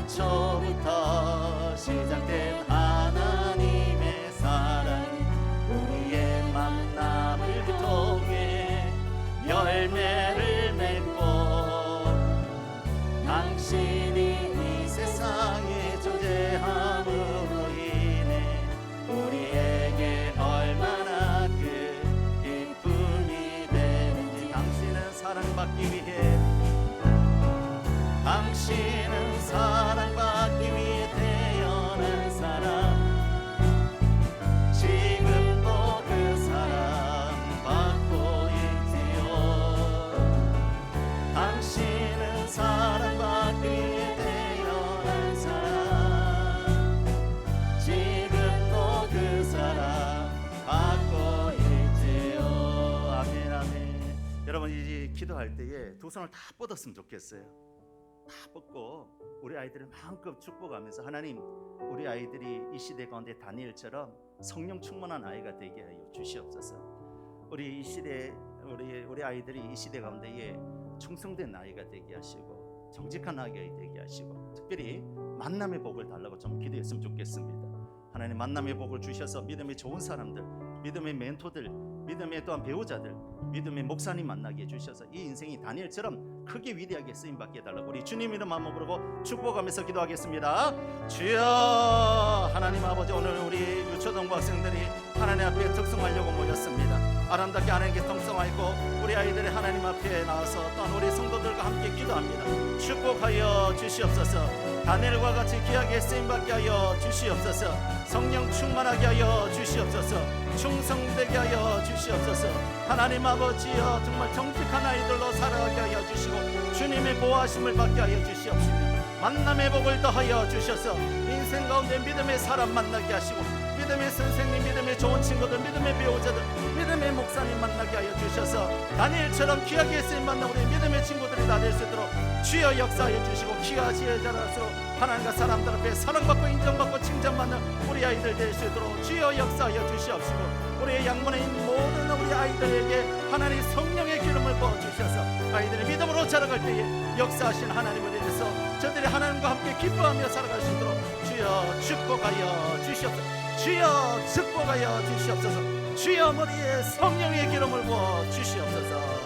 태초부터 시작된 하나님의 사랑이 우리의 만남을 통해 열매를 맺고 당신이 이 세상에 존재함으로 인해 우리에게 얼마나 큰 기쁨이 되는지. 당신은 사랑받기 위해 당신은 사랑받기 위해 태어난 사람. 지금도 그 사랑받고 있지요. 당신은 사랑받기 위해 태어난 사람. 지금도 그 사랑받고 있지요. 아멘 아멘. 여러분 이제 기도할 때에 두 손을 다 뻗었으면 좋겠어요. 다 뻗고 우리 아이들을 마음껏 축복하면서 하나님, 우리 아이들이 이 시대 가운데 다니엘처럼 성령 충만한 아이가 되게 하여 주시옵소서. 우리 이 시대 우리 아이들이 이 시대 가운데에 충성된 아이가 되게 하시고 정직한 아이가 되게 하시고 특별히 만남의 복을 달라고 좀 기도했으면 좋겠습니다. 하나님 만남의 복을 주셔서 믿음의 좋은 사람들, 믿음의 멘토들, 믿음의 또한 배우자들, 믿음의 목사님 만나게 해주셔서 이 인생이 다니엘처럼 크게 위대하게 쓰임받게 해달라고 우리 주님 이름 한번 부르고 축복하면서 기도하겠습니다. 주여. 하나님 아버지, 오늘 우리 유초등부 학생들이 하나님 앞에 특성하려고 모였습니다. 아름답게 하나님께 동성하고 우리 아이들이 하나님 앞에 나와서 또한 우리 성도들과 함께 기도합니다. 축복하여 주시옵소서. 다니엘과 같이 귀하게 쓰임받게 하여 주시옵소서. 성령 충만하게 하여 주시옵소서. 충성되게 하여 주시옵소서. 하나님 아버지여, 정말 정직한 아이들로 살아가게 하여 주시고 주님의 보호하심을 받게 하여 주시옵시며 만남의 복을 더하여 주셔서 인생 가운데 믿음의 사람 만나게 하시고 믿음의 선생님, 믿음의 좋은 친구들, 믿음의 배우자들, 믿음의 목사님 만나게 하여 주셔서 다니엘처럼 귀하게 쓰임받는 우리 믿음의 친구들이 다 될 수 있도록 주여 역사하여 주시고 귀하시에 자라서 하나님과 사람들 앞에 사랑받고 인정받고 칭찬받는 우리 아이들 될 수 있도록 주여 역사하여 주시옵시고 우리의 양문에 있는 모든 우리 아이들에게 하나님 성령의 기름을 부어주셔서 아이들이 믿음으로 자라갈 때에 역사하신 하나님을 위해서 저들이 하나님과 함께 기뻐하며 살아갈 수 있도록 주여 축복하여 주시옵소서. 주여 축복하여 주시옵소서. 주여 머리에 성령의 기름을 부어 주시옵소서.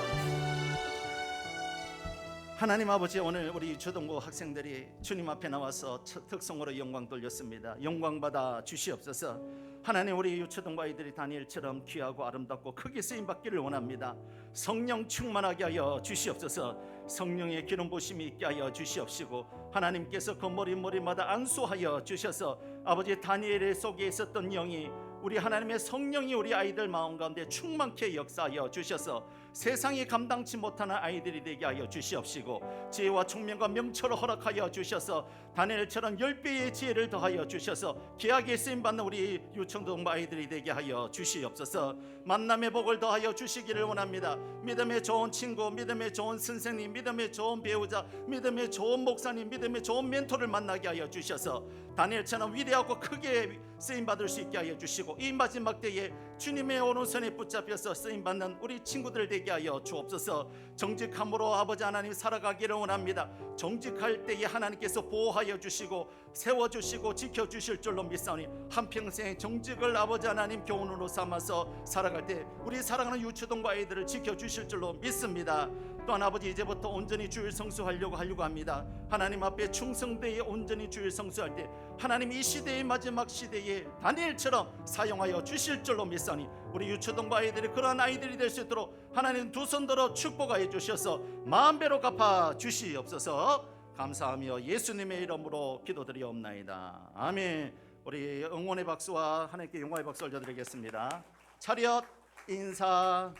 하나님 아버지, 오늘 우리 초등부 학생들이 주님 앞에 나와서 특성으로 영광 돌렸습니다. 영광 받아 주시옵소서. 하나님, 우리 유초등부 아이들이 다니엘처럼 귀하고 아름답고 크게 쓰임받기를 원합니다. 성령 충만하게 하여 주시옵소서. 성령의 기름 부심이 있게 하여 주시옵시고 하나님께서 그 머리마다 안수하여 주셔서 아버지, 다니엘의 속에 있었던 영이 우리 하나님의 성령이 우리 아이들 마음 가운데 충만케 역사하여 주셔서 세상이 감당치 못하는 아이들이 되게 하여 주시옵시고 지혜와 총명과 명철을 허락하여 주셔서 다니엘처럼 10배의 지혜를 더하여 주셔서 귀하게 쓰임받는 우리 유초등부 아이들이 되게 하여 주시옵소서. 만남의 복을 더하여 주시기를 원합니다. 믿음의 좋은 친구, 믿음의 좋은 선생님, 믿음의 좋은 배우자, 믿음의 좋은 목사님, 믿음의 좋은 멘토를 만나게 하여 주셔서 다니엘처럼 위대하고 크게 쓰임받을 수 있게 하여 주시고 이 마지막 때에 주님의 오른손에 붙잡혀서 쓰임받는 우리 친구들 되게 하여 주옵소서. 정직함으로 아버지 하나님 살아가기를 원합니다. 정직할 때에 하나님께서 보호하여 주시고 세워주시고 지켜주실 줄로 믿사오니 한평생 정직을 아버지 하나님 교훈으로 삼아서 살아갈 때 우리 사랑하는 유초등부 아이들을 지켜주실 줄로 믿습니다. 또한 아버지 이제부터 온전히 주일 성수하려고 합니다. 하나님 앞에 충성되어 온전히 주일 성수할 때 하나님 이 시대의 마지막 시대에 다니엘처럼 사용하여 주실 줄로 믿사니 우리 유초동부 아이들이 그러한 아이들이 될 수 있도록 하나님 두 손 들어 축복하여 주셔서 만배로 갚아 주시옵소서. 감사하며 예수님의 이름으로 기도드리옵나이다. 아멘. 우리 응원의 박수와 하나님께 영광의 박수 올려드리겠습니다. 차렷 인사.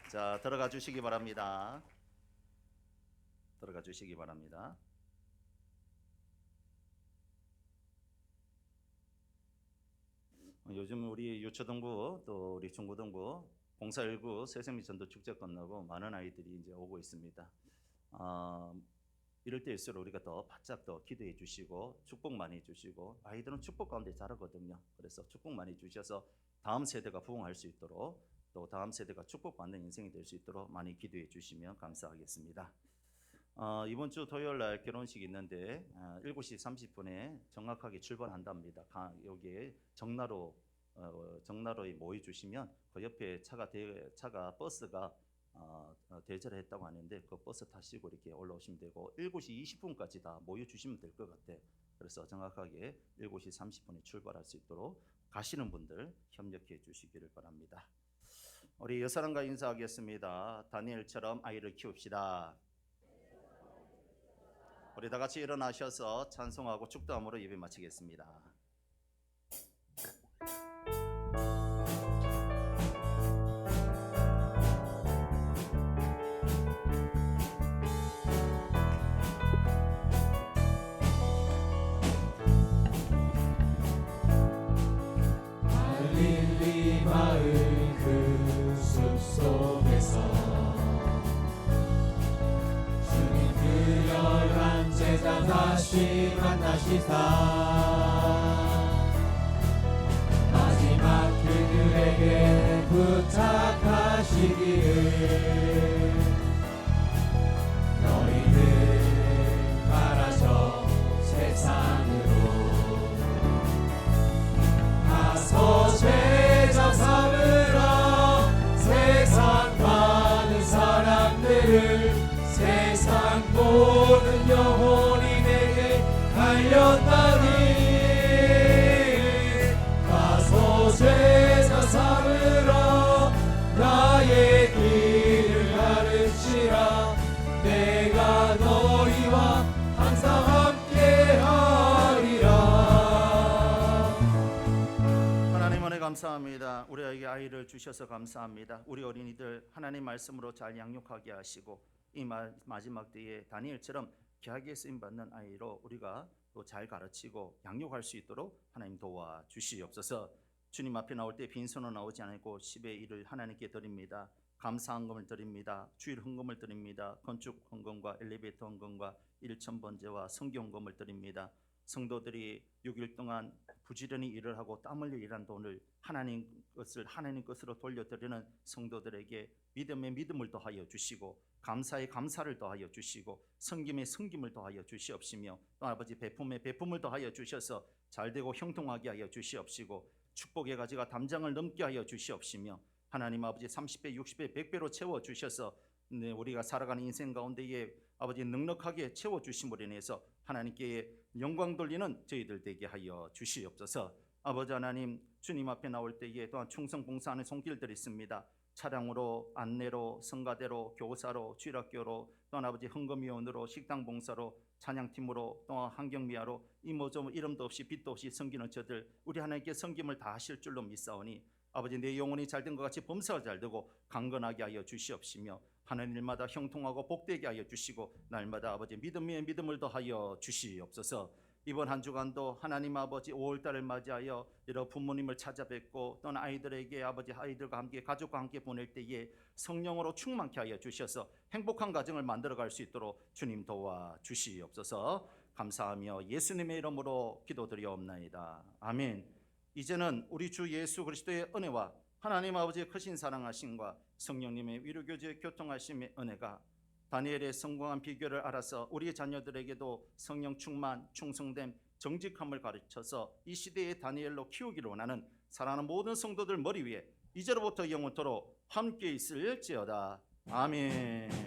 자, 들어가 주시기 바랍니다. 들어가 주시기 바랍니다. 요즘 우리 유초등부 또 우리 중고등부 0419 새생命전도 축제 끝나고 많은 아이들이 이제 오고 있습니다. 이럴 때일수록 우리가 더 바짝 더 기도해 주시고 축복 많이 주시고, 아이들은 축복 가운데 자라거든요. 그래서 축복 많이 주셔서 다음 세대가 부흥할 수 있도록, 또 다음 세대가 축복받는 인생이 될 수 있도록 많이 기도해 주시면 감사하겠습니다. 이번 주 토요일 날 결혼식이 있는데 7시 30분에 정확하게 출발한답니다. 여기에 정나로에 모여 주시면 그 옆에 차가 버스가 대절을 했다고 하는데 그 버스 타시고 이렇게 올라오시면 되고 7시 20분까지 다 모여 주시면 될 것 같아요. 그래서 정확하게 7시 30분에 출발할 수 있도록 가시는 분들 협력해 주시기를 바랍니다. 우리 여사랑과 인사하겠습니다. 다니엘처럼 아이를 키웁시다. 우리 다 같이 일어나셔서 찬송하고 축도함으로 예배 마치겠습니다. 갈릴리 마을 그 숲속에서 주님 그 열한 제자 다시 만나시사 마지막 그들에게 부탁하시기를 너희는 가라져 세상으로 가서 제자 삼으라. 세상 많은 사람들을 세상 모든 영혼이 내게 달렸나니 가서 제자 삼으라. 나의 길을 가르치라. 내가 너희와 항상 함께하리라. 하나님 은혜 감사합니다. 우리에게 아이를 주셔서 감사합니다. 우리 어린이들 하나님 말씀으로 잘 양육하게 하시고 이 마지막 때에 다니엘처럼 귀하게 쓰임받는 아이로 우리가 또 잘 가르치고 양육할 수 있도록 하나님 도와주시옵소서. 주님 앞에 나올 때 빈손으로 나오지 않고 10의 1을 하나님께 드립니다. 감사헌금을 드립니다. 주일 헌금을 드립니다. 건축 헌금과 엘리베이터 헌금과 1,000번제와 성경 헌금을 드립니다. 성도들이 6일 동안 부지런히 일을 하고 땀 흘려 일한 돈을 하나님 것으로 돌려드리는 성도들에게 믿음의 믿음을 더하여 주시고, 감사의 감사를 더하여 주시고, 섬김의 섬김을 더하여 주시옵시며, 또 아버지 배품의 배품을 더하여 주셔서 잘되고 형통하게 하여 주시옵시고, 축복의 가지가 담장을 넘게 하여 주시옵시며, 하나님 아버지 30배 60배 100배로 채워 주셔서 우리가 살아가는 인생 가운데에 아버지 넉넉하게 채워 주심으로 인해서 하나님께 영광 돌리는 저희들 되게 하여 주시옵소서. 아버지 하나님, 주님 앞에 나올 때에 또한 충성 봉사하는 손길들이 있습니다. 차량으로, 안내로, 성가대로, 교사로, 주일학교로, 또한 아버지 헌금위원으로, 식당 봉사로, 찬양팀으로, 또한 환경미화로 이모저모 이름도 없이 빛도 없이 섬기는 저들, 우리 하나님께 섬김을 다 하실 줄로 믿사오니 아버지 내 영혼이 잘된 것 같이 범사가 잘되고 강건하게 하여 주시옵시며, 하는 일마다 형통하고 복되게 하여 주시고 날마다 아버지 믿음의 믿음을 더하여 주시옵소서. 이번 한 주간도 하나님 아버지 5월달을 맞이하여 여러 부모님을 찾아뵙고 또는 아이들에게 아이들과 함께 가족과 함께 보낼 때에 성령으로 충만케 하여 주셔서 행복한 가정을 만들어갈 수 있도록 주님 도와 주시옵소서. 감사하며 예수님의 이름으로 기도드리옵나이다. 아멘. 이제는 우리 주 예수 그리스도의 은혜와 하나님 아버지의 크신 사랑하심과 성령님의 위로교제의 교통하심의 은혜가 다니엘의 성공한 비결을 알아서 우리의 자녀들에게도 성령 충만, 충성됨, 정직함을 가르쳐서 이 시대의 다니엘로 키우기를 원하는 사랑하는 모든 성도들 머리 위에 이제로부터 영원토록 함께 있을지어다. 아멘.